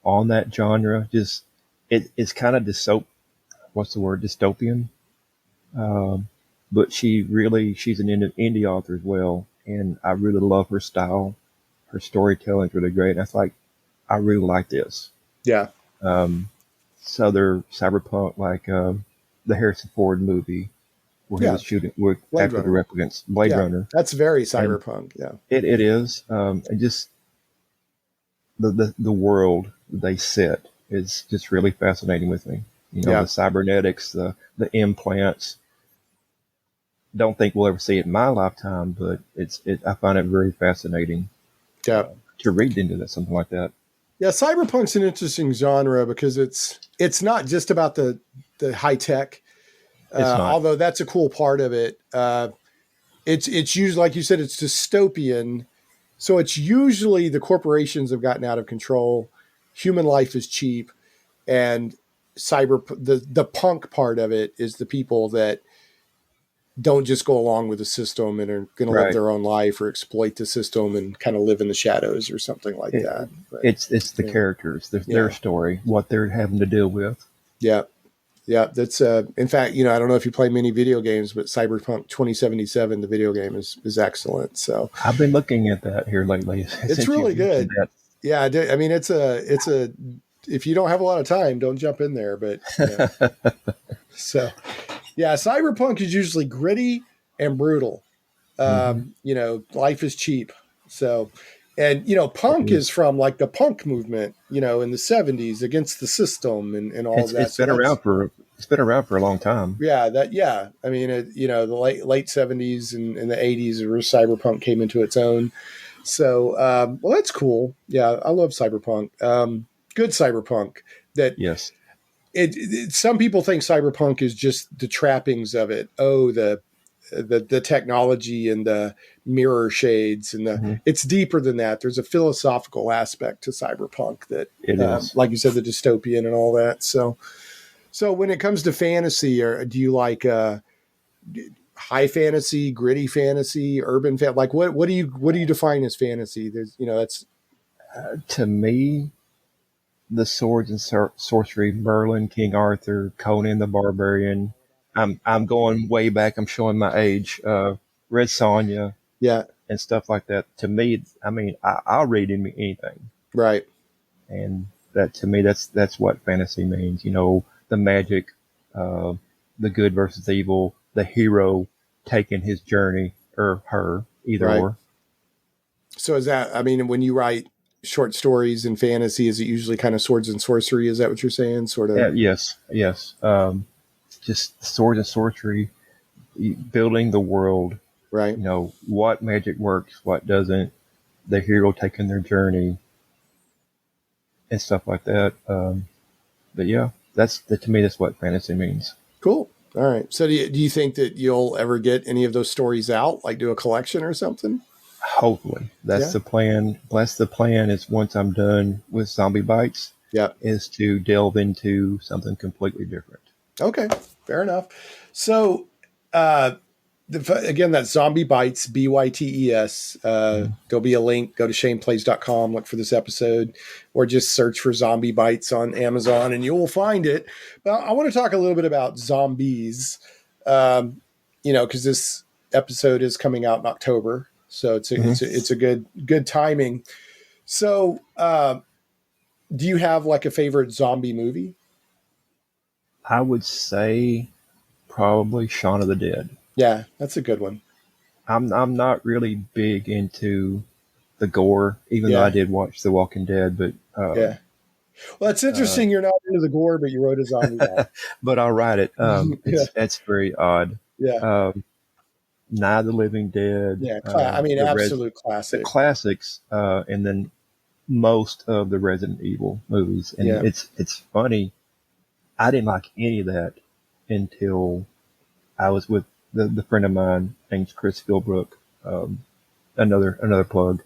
S4: on that genre. Just it's kind of what's the word, dystopian. Um, but she's an indie author as well, and I really love her style. Her storytelling is really great. And I was like, I really like this.
S3: Yeah,
S4: Um, Southern cyberpunk, like the Harrison Ford movie where he
S3: yeah.
S4: was shooting with
S3: Blade
S4: after the
S3: Runner.
S4: replicants, Blade
S3: Yeah,
S4: Runner,
S3: that's very
S4: and
S3: cyberpunk. Yeah,
S4: it is, and just the world they set is just really fascinating with me.
S3: yeah,
S4: The cybernetics, the implants. Don't think we'll ever see it in my lifetime, but I find it very fascinating
S3: yeah.
S4: to read into that something like that.
S3: Yeah, cyberpunk's an interesting genre because it's not just about the high tech,
S4: It's not.
S3: although that's a cool part of it. It's usually, like you said, it's dystopian. So it's usually the corporations have gotten out of control. Human life is cheap, and the punk part of it is the people that don't just go along with the system and are going to live
S4: Right.
S3: their own life or exploit the system and kind of live in the shadows or something like
S4: It,
S3: that. But,
S4: it's the
S3: yeah.
S4: characters,
S3: Yeah.
S4: their story, what they're having to deal with.
S3: Yeah. Yeah. That's, in fact, I don't know if you play many video games, but Cyberpunk 2077, the video game is excellent. So
S4: I've been looking at that here lately.
S3: it's really good. Yeah. I mean, it's a, if you don't have a lot of time, don't jump in there, but so yeah, Cyberpunk is usually gritty and brutal. Life is cheap. So, and, punk is from like the punk movement, in the 70s against the system and all of that.
S4: It's been around for a long time.
S3: Yeah. I mean, the late 70s and the 80s where cyberpunk came into its own. So, well, that's cool. Yeah. I love cyberpunk. Good cyberpunk that.
S4: Yes.
S3: Some people think cyberpunk is just the trappings of it. Oh, the technology and the mirror shades and it's deeper than that. There's a philosophical aspect to cyberpunk that
S4: it is,
S3: like you said, the dystopian and all that. So when it comes to fantasy, do you like high fantasy, gritty fantasy, urban like what do you define as fantasy? There's that's
S4: to me, the swords and sorcery, Merlin, King Arthur, Conan the Barbarian. I'm going way back. I'm showing my age. Red Sonja, and stuff like that. To me, I mean, I'll read anything,
S3: right?
S4: And that to me, that's what fantasy means. The magic, the good versus evil, the hero taking his journey or her, either or.
S3: So is that? I mean, when you write short stories in fantasy, is it usually kind of swords and sorcery? Is that what you're saying? Sort of.
S4: Yes. Just swords and sorcery, building the world,
S3: right?
S4: What magic works, what doesn't, the hero taking their journey, and stuff like that. But yeah, to me, that's what fantasy means.
S3: Cool. All right. So do you think that you'll ever get any of those stories out, like do a collection or something?
S4: Hopefully, that's the plan. That's the plan. Is once I'm done with Zombie Bytes, is to delve into something completely different.
S3: Okay, fair enough. So, again, that's Zombie Bytes, BYTES. There'll be a link. Go to shaneplays.com, look for this episode, or just search for Zombie Bytes on Amazon, and you will find it. But I want to talk a little bit about zombies, because this episode is coming out in October, so it's a good timing. So, do you have like a favorite zombie movie?
S4: I would say probably Shaun of the Dead.
S3: Yeah, that's a good one.
S4: I'm not really big into the gore, even though I did watch The Walking Dead. But
S3: well, it's interesting. You're not into the gore, but you wrote a zombie novel.
S4: But I'll write it. That's very odd.
S3: Yeah.
S4: Night of the Living Dead.
S3: Yeah, absolute classic.
S4: The classics, and then most of the Resident Evil movies. And it's funny. I didn't like any of that until I was with the friend of mine named Chris Philbrook, another plug,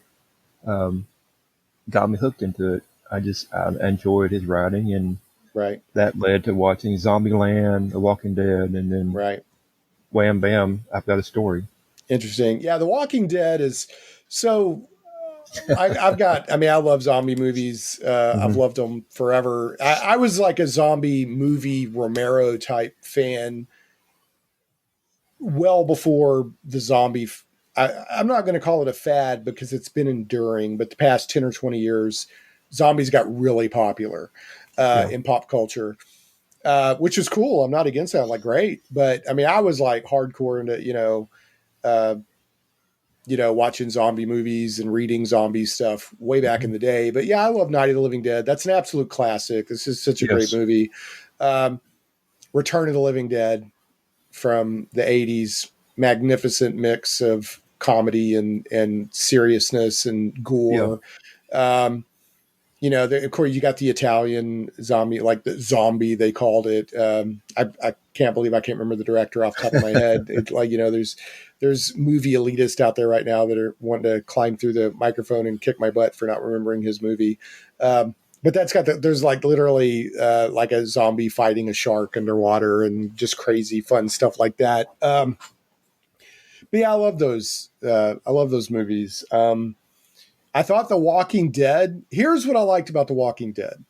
S4: got me hooked into it. I enjoyed his writing, and that led to watching Zombieland, The Walking Dead, and then wham bam, I've got a story.
S3: Interesting. Yeah, The Walking Dead is so. I love zombie movies. I've loved them forever. I was like a zombie movie Romero type fan well before the zombie. I'm not going to call it a fad because it's been enduring, but the past 10 or 20 years, zombies got really popular in pop culture, which is cool. I'm not against that. Like, great. But I mean, I was like hardcore into, watching zombie movies and reading zombie stuff way back in the day. But yeah, I love Night of the Living Dead. That's an absolute classic. This is such a great movie. Return of the Living Dead from the 80s, magnificent mix of comedy and seriousness and gore. Of course, you got the Italian zombie, like the Zombie, they called it. I can't believe I can't remember the director off the top of my head. There's movie elitists out there right now that are wanting to climb through the microphone and kick my butt for not remembering his movie. But that's there's like literally like a zombie fighting a shark underwater and just crazy fun stuff like that. But yeah, I love those. I love those movies. I thought The Walking Dead. Here's what I liked about The Walking Dead,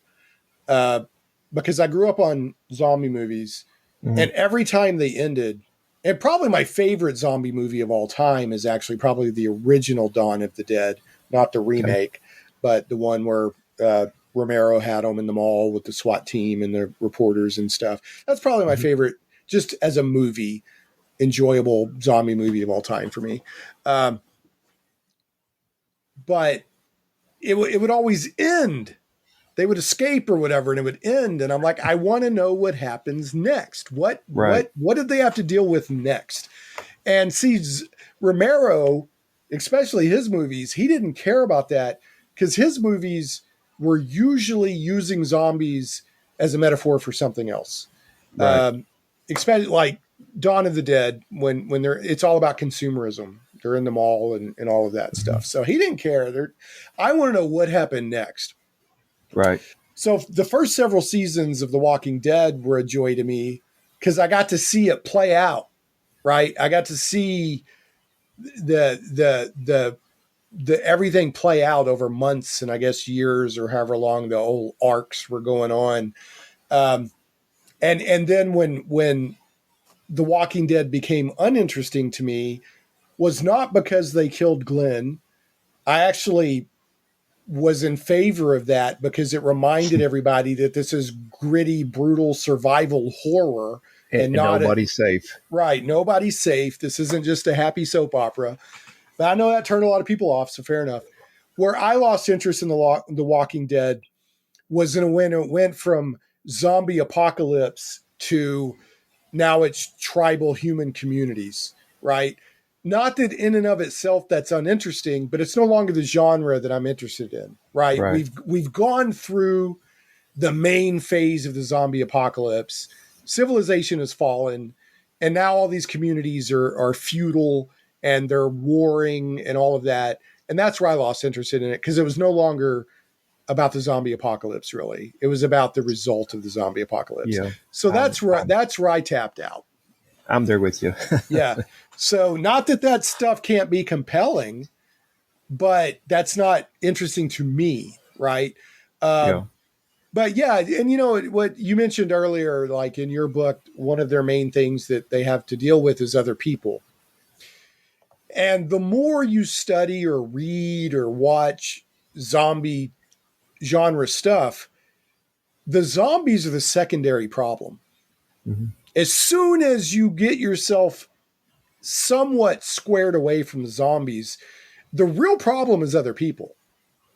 S3: because I grew up on zombie movies, and every time they ended, and probably my favorite zombie movie of all time is actually probably the original Dawn of the Dead, not the remake, but the one where Romero had them in the mall with the SWAT team and the reporters and stuff. That's probably my favorite, just as a movie, enjoyable zombie movie of all time for me. But it would always end. They would escape or whatever, and it would end. And I'm like, I want to know what happens next. What did they have to deal with next? And see, Romero, especially his movies, he didn't care about that because his movies were usually using zombies as a metaphor for something else.
S4: Right.
S3: Especially like Dawn of the Dead, when it's all about consumerism. They're in the mall and all of that stuff. So he didn't care. I want to know what happened next.
S4: Right.
S3: So the first several seasons of The Walking Dead were a joy to me because I got to see it play out. Right. I got to see the everything play out over months and I guess years or however long the old arcs were going on. And then when The Walking Dead became uninteresting to me was not because they killed Glenn. I actually was in favor of that because it reminded everybody that this is gritty, brutal survival horror and not
S4: nobody's safe.
S3: Right. Nobody's safe. This isn't just a happy soap opera. But I know that turned a lot of people off, so fair enough. Where I lost interest in The Walking Dead was when it went from zombie apocalypse to now it's tribal human communities, right? Not that in and of itself that's uninteresting, but it's no longer the genre that I'm interested in, right? We've gone through the main phase of the zombie apocalypse. Civilization has fallen, and now all these communities are feudal and they're warring and all of that. And that's where I lost interest in it because it was no longer about the zombie apocalypse, really. It was about the result of the zombie apocalypse.
S4: Yeah.
S3: So that's where I tapped out.
S4: I'm there with you.
S3: Yeah. So not that stuff can't be compelling, but that's not interesting to me. Right. But yeah. And you know, what you mentioned earlier, like in your book, one of their main things that they have to deal with is other people. And the more you study or read or watch zombie genre stuff, the zombies are the secondary problem. Mm-hmm. As soon as you get yourself somewhat squared away from the zombies, the real problem is other people.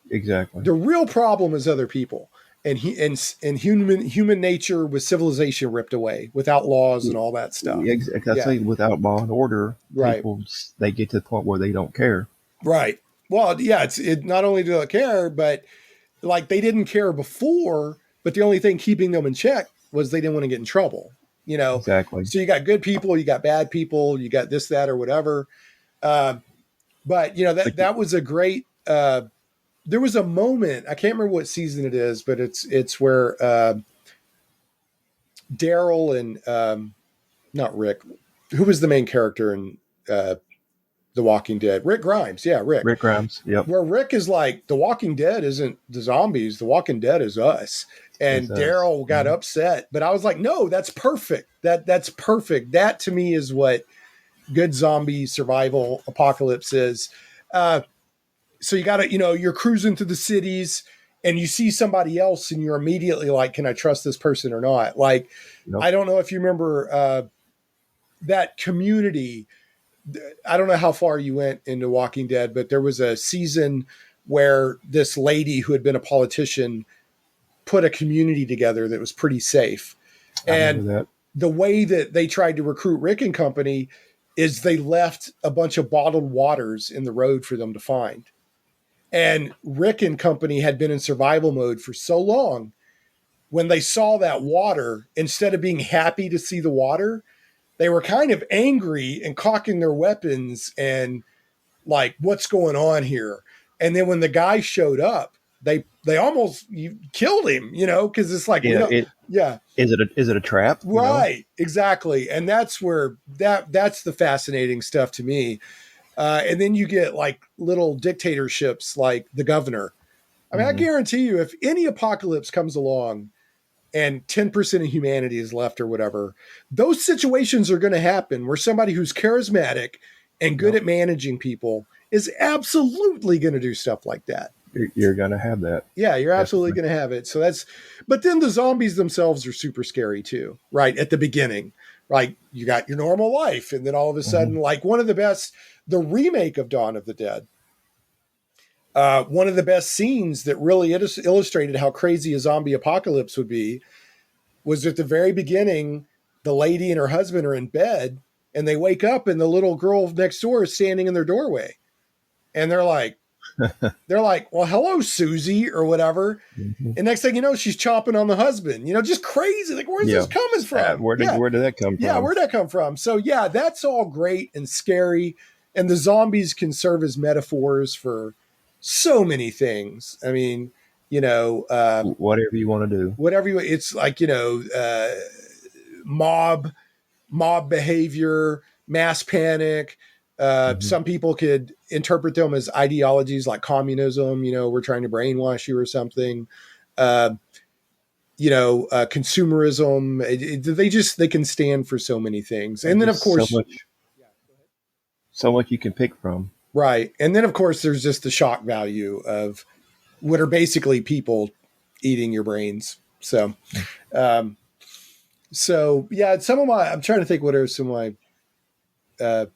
S4: Exactly.
S3: The real problem is other people and human nature with civilization ripped away without laws and all that stuff.
S4: Exactly. Without law and order, people, they get to the point where they don't care. Right.
S3: Well, yeah, it not only do they care, but like they didn't care before, but the only thing keeping them in check was they didn't want to get in trouble. You know,
S4: exactly.
S3: So you got good people, you got bad people, you got this, that, or whatever. But you know, that was a great, there was a moment, I can't remember what season it is, but it's where, Daryl and, not Rick, who was the main character in, The Walking Dead? Rick Grimes. Yeah.
S4: Rick Grimes. Yep.
S3: Where Rick is like, The Walking Dead isn't the zombies. The Walking Dead is us. And Daryl got upset, but I was like, no, that's perfect. That's perfect. That to me is what good zombie survival apocalypse is. So you got to, you know, you're cruising through the cities and you see somebody else and you're immediately like, can I trust this person or not? Like, nope. I don't know if you remember that Community. I don't know how far you went into Walking Dead, but there was a season where this lady who had been a politician put a community together that was pretty safe. And the way that they tried to recruit Rick and company is they left a bunch of bottled waters in the road for them to find. And Rick and company had been in survival mode for so long. When they saw that water, instead of being happy to see the water, they were kind of angry and cocking their weapons and like, what's going on here? And then when the guy showed up, they almost killed him, because it's like,
S4: yeah. Is it a trap?
S3: Right. Exactly. And that's where that's the fascinating stuff to me. And then you get like little dictatorships like the governor. I mean, I guarantee you, if any apocalypse comes along and 10% of humanity is left or whatever, those situations are going to happen where somebody who's charismatic and good at managing people is absolutely going to do stuff like that.
S4: You're going to have that.
S3: Yeah, you're absolutely going to have it. So but then the zombies themselves are super scary too, right? At the beginning, like you got your normal life. And then all of a sudden, like one of the best, the remake of Dawn of the Dead, one of the best scenes that really illustrated how crazy a zombie apocalypse would be was at the very beginning. The lady and her husband are in bed and they wake up and the little girl next door is standing in their doorway. And they're like, well, hello, Susie, or whatever. And next thing you know, she's chomping on the husband, just crazy. Like, where's this coming from?
S4: Where did that come from?
S3: Yeah, where'd that come from? So yeah, that's all great and scary. And the zombies can serve as metaphors for so many things. I mean,
S4: whatever you want to do,
S3: it's like, mob behavior, mass panic. Some people could interpret them as ideologies like communism, we're trying to brainwash you or something. Consumerism, they can stand for so many things. And then of course,
S4: so much you can pick from.
S3: Right. And then of course there's just the shock value of what are basically people eating your brains. So, I'm trying to think what are some of my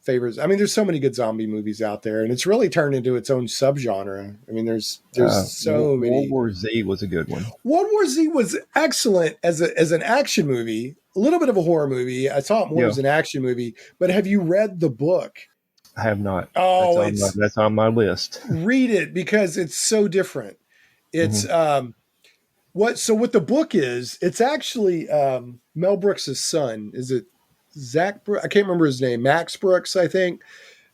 S3: favorites. I mean, there's so many good zombie movies out there, and it's really turned into its own subgenre. I mean, there's so many.
S4: World War Z was a good one.
S3: World War Z was excellent as an action movie, a little bit of a horror movie. I saw it more as an action movie. But have you read the book?
S4: I have not.
S3: Oh,
S4: that's on my list.
S3: Read it because it's so different. It's what the book is. It's actually Mel Brooks' son. Is it Zach Brooks? I can't remember his name. Max Brooks, I think.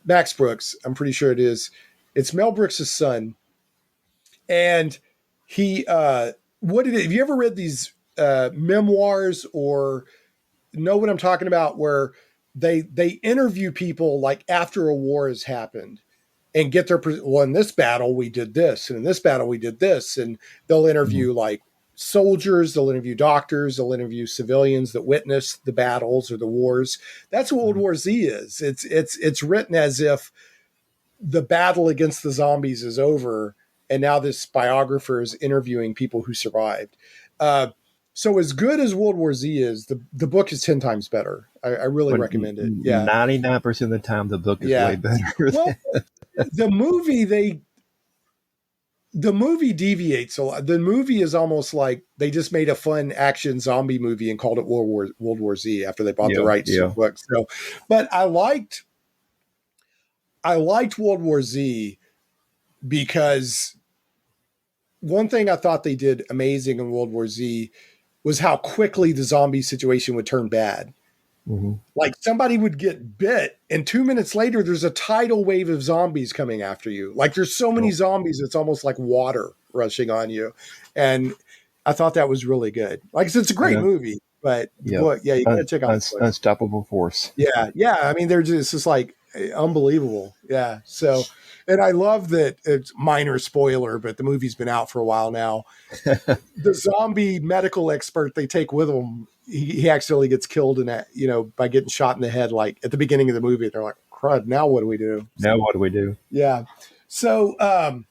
S3: Max Brooks. I'm pretty sure it is. It's Mel Brooks' son. And he, have you ever read these memoirs or know what I'm talking about, where they interview people like after a war has happened and get their, well, in this battle we did this, and in this battle we did this, and they'll interview like soldiers, they'll interview doctors, they'll interview civilians that witnessed the battles or the wars. That's what World War Z is. It's written as if the battle against the zombies is over, and now this biographer is interviewing people who survived. So as good as World War Z is, the book is 10 times better. I really recommend it. Yeah,
S4: 99% of the time the book is way better.
S3: Well, the movie deviates a lot. The movie is almost like they just made a fun action zombie movie and called it World War Z after they bought the rights to the book. So, but I liked World War Z because one thing I thought they did amazing in World War Z was how quickly the zombie situation would turn bad. Like somebody would get bit and 2 minutes later, there's a tidal wave of zombies coming after you. Like there's so many zombies, it's almost like water rushing on you. And I thought that was really good. Like I said, it's a great movie, but you gotta check out
S4: Unstoppable Force.
S3: Yeah. I mean, it's just like unbelievable. Yeah. So, and I love that it's minor spoiler, but the movie's been out for a while now. The zombie medical expert they take with them, he accidentally gets killed in that, by getting shot in the head, like at the beginning of the movie. They're like, crud, now what do we do? Yeah. So I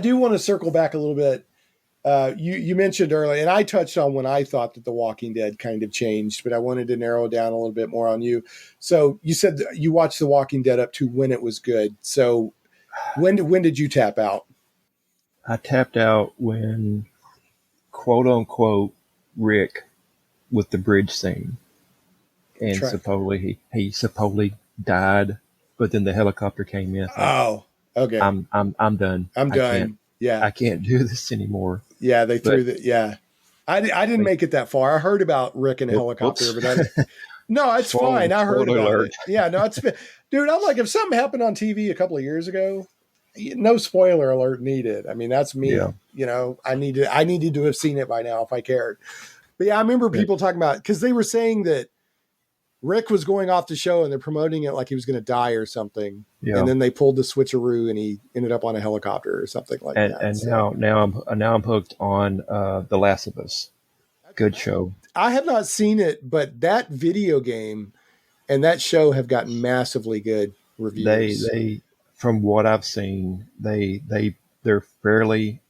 S3: do want to circle back a little bit. You mentioned earlier, and I touched on when I thought that The Walking Dead kind of changed, but I wanted to narrow down a little bit more on you. So you said you watched The Walking Dead up to when it was good. So when did you tap out?
S4: I tapped out when, quote unquote, Rick with the bridge scene, and supposedly he supposedly died, but then the helicopter came in.
S3: Oh, okay.
S4: I'm done.
S3: I'm done.
S4: I can't do this anymore.
S3: Yeah, they threw I didn't make it that far. I heard about Rick and a helicopter, but no, it's fine. I heard about it. Yeah, no, dude, I'm like, if something happened on TV a couple of years ago, no spoiler alert needed. I mean, that's me.
S4: Yeah.
S3: I needed to have seen it by now if I cared. But yeah, I remember people talking about, because they were saying that Rick was going off the show and they're promoting it like he was going to die or something.
S4: Yeah.
S3: And then they pulled the switcheroo and he ended up on a helicopter or something like that.
S4: And now I'm hooked on The Last of Us. Good show.
S3: I have not seen it, but that video game and that show have gotten massively good reviews.
S4: They from what I've seen, they're fairly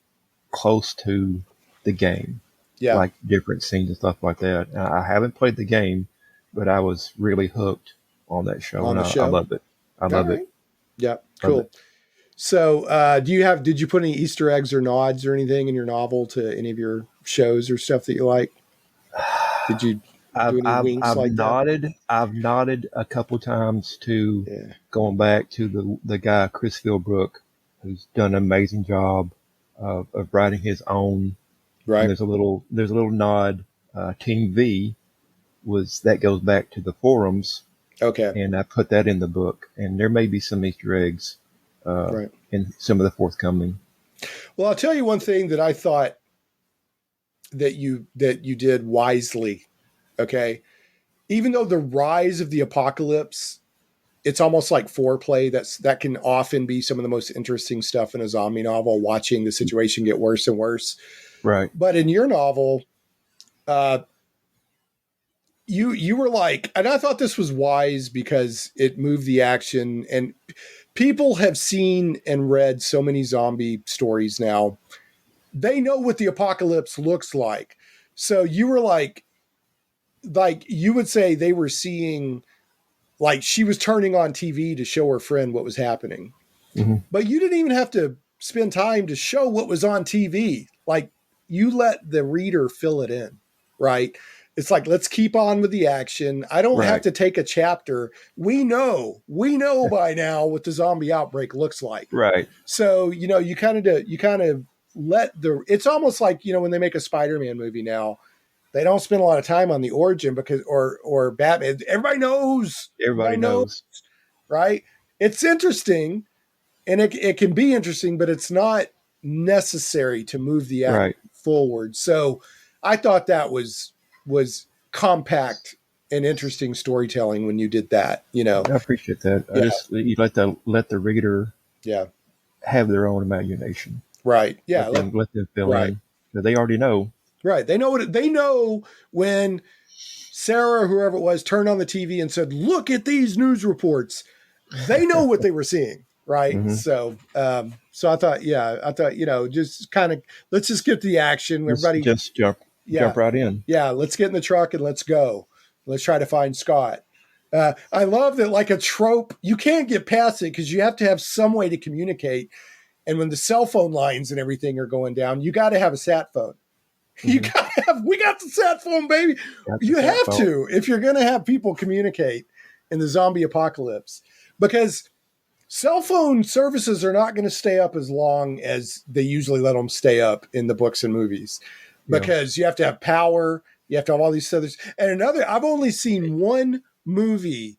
S4: close to the game.
S3: Yeah.
S4: Like different scenes and stuff like that. I haven't played the game, but I was really hooked on that show. I love it. I love it.
S3: Yeah, cool. So did you put any Easter eggs or nods or anything in your novel to any of your shows or stuff that you like? Did you do any winks
S4: I've
S3: like
S4: nodded.
S3: that?
S4: I've nodded a couple times to going back to the guy, Chris Philbrook, who's done an amazing job of writing his own. Right. And there's a little nod. Team V that goes back to the forums.
S3: Okay.
S4: And I put that in the book, and there may be some Easter eggs in some of the forthcoming.
S3: Well, I'll tell you one thing that I thought that you did wisely. Okay. Even though the rise of the apocalypse, it's almost like foreplay. That can often be some of the most interesting stuff in a zombie novel, watching the situation get worse and worse.
S4: Right.
S3: But in your novel, you were like, and I thought this was wise because it moved the action, and people have seen and read so many zombie stories now. They know what the apocalypse looks like. So you were like you would say they were seeing, like she was turning on TV to show her friend what was happening. Mm-hmm. But you didn't even have to spend time to show what was on TV. Like you let the reader fill it in, right? It's like, let's keep on with the action. I don't have to take a chapter. We know by now what the zombie outbreak looks like. Right. So, you kind of let it's almost like, when they make a Spider-Man movie now, they don't spend a lot of time on the origin or Batman. Everybody knows. Everybody knows. Right. It's interesting and it can be interesting, but it's not necessary to move the act forward. So I thought that was compact and interesting storytelling when you did that, I
S4: appreciate that. Yeah. You let the reader have their own imagination.
S3: Right. Yeah.
S4: Let them fill in. They already know. Right.
S3: They know when Sarah or whoever it was turned on the TV and said, "Look at these news reports." They know what they were seeing. Right. Mm-hmm. So I thought, just kind of, let's just get to the action. Everybody
S4: just jump right in.
S3: Yeah. Let's get in the truck and let's go. Let's try to find Scott. I love that, like a trope, you can't get past it because you have to have some way to communicate. And when the cell phone lines and everything are going down, you got to have a sat phone. Mm-hmm. We got the sat phone, baby. You have to, if you're going to have people communicate in the zombie apocalypse, because cell phone services are not going to stay up as long as they usually let them stay up in the books and movies, because you have to have power. You have to have all these others. And I've only seen one movie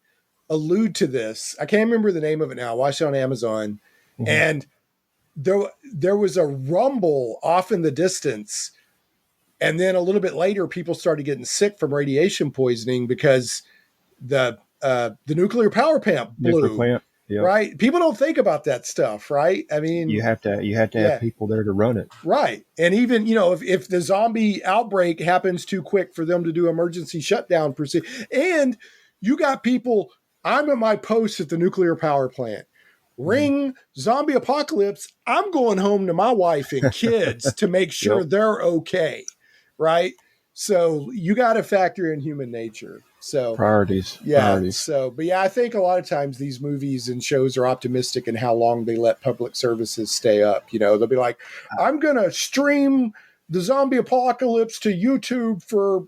S3: allude to this. I can't remember the name of it now. I watched it on Amazon. Mm-hmm. And there was a rumble off in the distance. And then a little bit later, people started getting sick from radiation poisoning because the nuclear power plant blew. Yep. Right. People don't think about that stuff. Right. I mean,
S4: you have to have people there to run it.
S3: Right. And even, if the zombie outbreak happens too quick for them to do emergency shutdown procedure, and you got people, I'm at my post at the nuclear power plant. Ring zombie apocalypse. I'm going home to my wife and kids to make sure they're okay. Right. So you got to factor in human nature. So
S4: priorities.
S3: So, but I think a lot of times these movies and shows are optimistic in how long they let public services stay up. They'll be like, I'm going to stream the zombie apocalypse to YouTube for,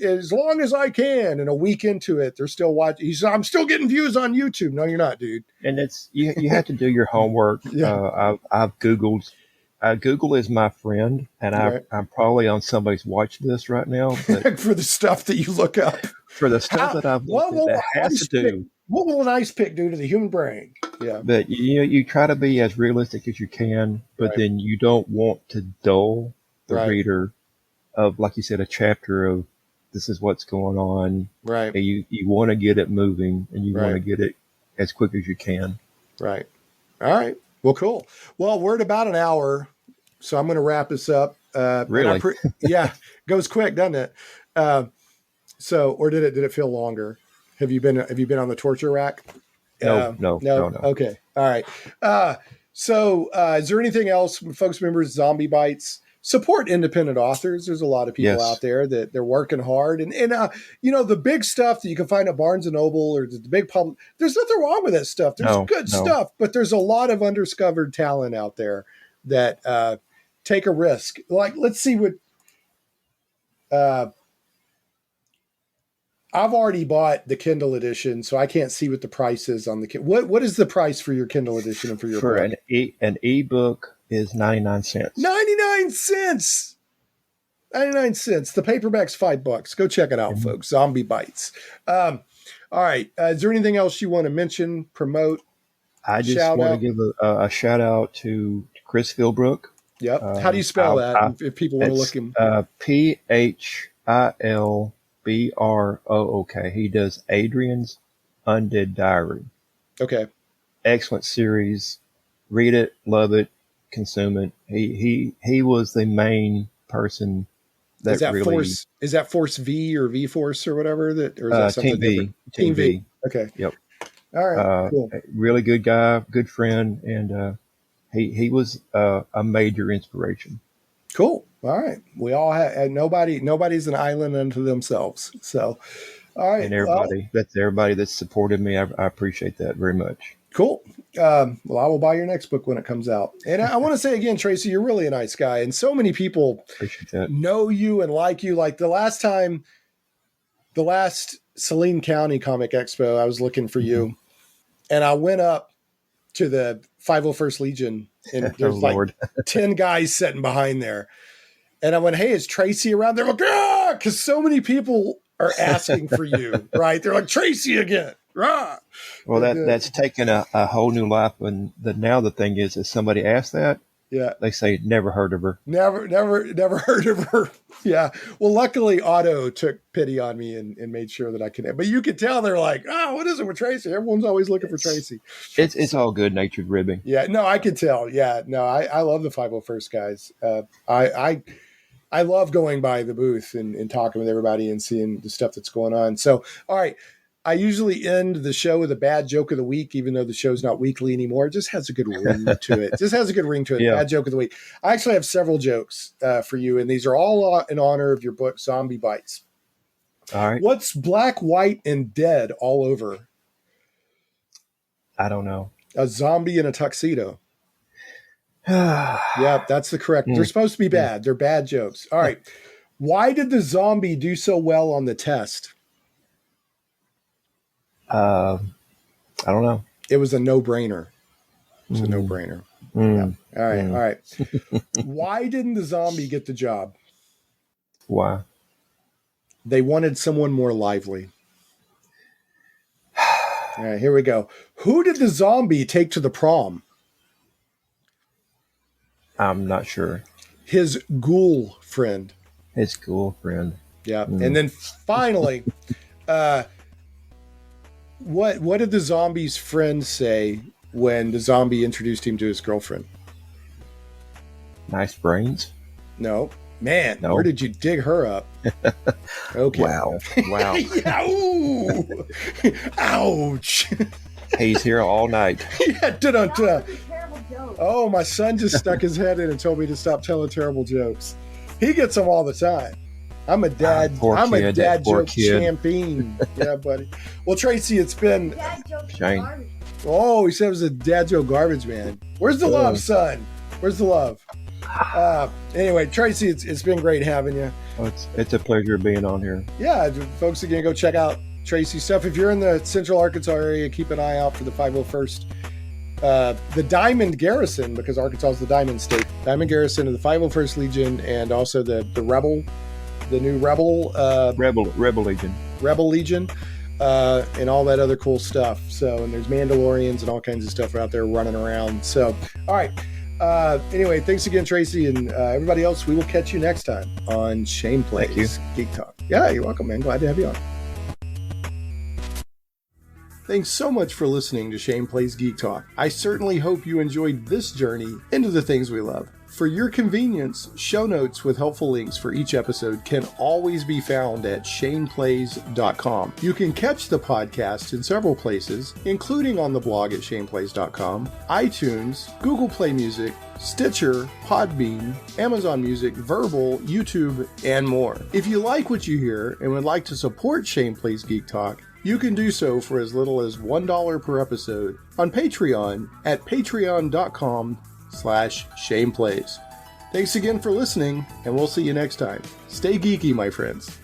S3: as long as I can. And a week into it, they're still watching. He said, I'm still getting views on YouTube. No, you're not, dude.
S4: And it's, you have to do your homework. I've Googled. Google is my friend, and I'm probably on somebody's watch list right now. But
S3: for the stuff that you look up.
S4: For the stuff that I've looked at, that has to do
S3: What will an ice pick do to the human brain? Yeah.
S4: But you try to be as realistic as you can, but
S3: Right.
S4: then you don't want to dull the
S3: Right.
S4: reader of, like you said, a chapter of this is what's going on.
S3: Right.
S4: And you want to get it moving, and you want to
S3: Right.
S4: get it as quick as you can.
S3: Right. All right. Well, cool. Well, we're at about an hour, so I'm going to wrap this up.
S4: Really?
S3: Yeah, goes quick, doesn't it? Or did it feel longer? Have you been on the torture rack?
S4: No.
S3: Okay. All right. Is there anything else, folks? Remember Zombie Bytes? Support independent authors. There's a lot of people out there that they're working hard, and the big stuff that you can find at Barnes and Noble or the big public. There's nothing wrong with that stuff. There's good stuff, but there's a lot of undiscovered talent out there that take a risk. Like, let's see what. I've already bought the Kindle edition, so I can't see what the price is on the Kindle. What is the price for your Kindle edition and for your book?
S4: An ebook is 99 cents.
S3: 99 cents. 99 cents. The paperback's $5. Go check it out, folks. Zombie Bytes. All right. Is there anything else you want to mention, promote?
S4: I just want to give a shout out to Chris Philbrook.
S3: Yep. How do you spell that? If people want to look him.
S4: PHILBROOK. He does Adrian's Undead Diary.
S3: Okay.
S4: Excellent series. Read it, love it, consume it. He was the main person that
S3: is that Force V or V Force or whatever or is that something different? Team V. Okay.
S4: Yep.
S3: All right. Cool.
S4: Really good guy, good friend, and he was a major inspiration.
S3: Cool. All right. We all have nobody's an island unto themselves. So, all right.
S4: And everybody that's supported me. I appreciate that very much.
S3: Cool. Well, I will buy your next book when it comes out. And I want to say again, Tracy, you're really a nice guy. And so many people know you and like you. Like the last Saline County Comic Expo, I was looking for you. And I went up to the 501st Legion and there's 10 guys sitting behind there. And I went, hey, is Tracy around? They're like, ah, because so many people are asking for you, right? They're like, Tracy again. Rah.
S4: Well, that's taken a whole new life. And now the thing is, if somebody asks that, they say, never heard of her.
S3: Never heard of her. Yeah. Well, luckily, Otto took pity on me and made sure that I could. But you could tell they're like, oh, what is it with Tracy? Everyone's always looking for Tracy.
S4: It's all good-natured ribbing.
S3: Yeah. No, I could tell. Yeah. No, I love the 501st guys. I love going by the booth and talking with everybody and seeing the stuff that's going on. So, all right. I usually end the show with a bad joke of the week, even though the show's not weekly anymore. It just has a good ring to it. Yeah. Bad joke of the week. I actually have several jokes for you, and these are all in honor of your book, Zombie Bytes.
S4: All right.
S3: What's black, white, and dead all over?
S4: I don't know.
S3: A zombie in a tuxedo. Yeah, that's the correct. They're supposed to be bad. They're bad jokes. All right. Why did the zombie do so well on the test?
S4: I don't know.
S3: It was a no-brainer. Yeah. All right. Why didn't the zombie get the job?
S4: Why?
S3: They wanted someone more lively. All right, here we go. Who did the zombie take to the prom?
S4: I'm not sure.
S3: His ghoul friend.
S4: Yeah.
S3: And then finally, what did the zombie's friend say when the zombie introduced him to his girlfriend?
S4: Nice brains?
S3: No. Man, where did you dig her up? Okay.
S4: Wow.
S3: Ouch.
S4: He's here all night.
S3: Yeah, oh, my son just stuck his head in and told me to stop telling terrible jokes. He gets them all the time. I'm a dad joke champion. Yeah, buddy. Well, Tracy, it's been
S4: Shane.
S3: Oh, he said it was a dad joke garbage man. Where's the love, son? Where's the love? Anyway, Tracy, it's been great having you.
S4: Oh, it's a pleasure being on here.
S3: Yeah, folks, again, go check out Tracy's stuff. If you're in the Central Arkansas area, keep an eye out for the 501st. The Diamond Garrison, because Arkansas is the Diamond State. Diamond Garrison of the 501st Legion, and also the Rebel, the new Rebel.
S4: Rebel Legion.
S3: Rebel Legion. and all that other cool stuff. So, and there's Mandalorians and all kinds of stuff out there running around. So, all right. Anyway, thanks again, Tracy, and everybody else. We will catch you next time on Shane Plays Geek Talk. Yeah, you're welcome, man. Glad to have you on. Thanks so much for listening to Shane Plays Geek Talk. I certainly hope you enjoyed this journey into the things we love. For your convenience, show notes with helpful links for each episode can always be found at shaneplays.com. You can catch the podcast in several places, including on the blog at shaneplays.com, iTunes, Google Play Music, Stitcher, Podbean, Amazon Music, Verbal, YouTube, and more. If you like what you hear and would like to support Shane Plays Geek Talk, you can do so for as little as $1 per episode on Patreon at patreon.com/ShanePlays. Thanks again for listening, and we'll see you next time. Stay geeky, my friends.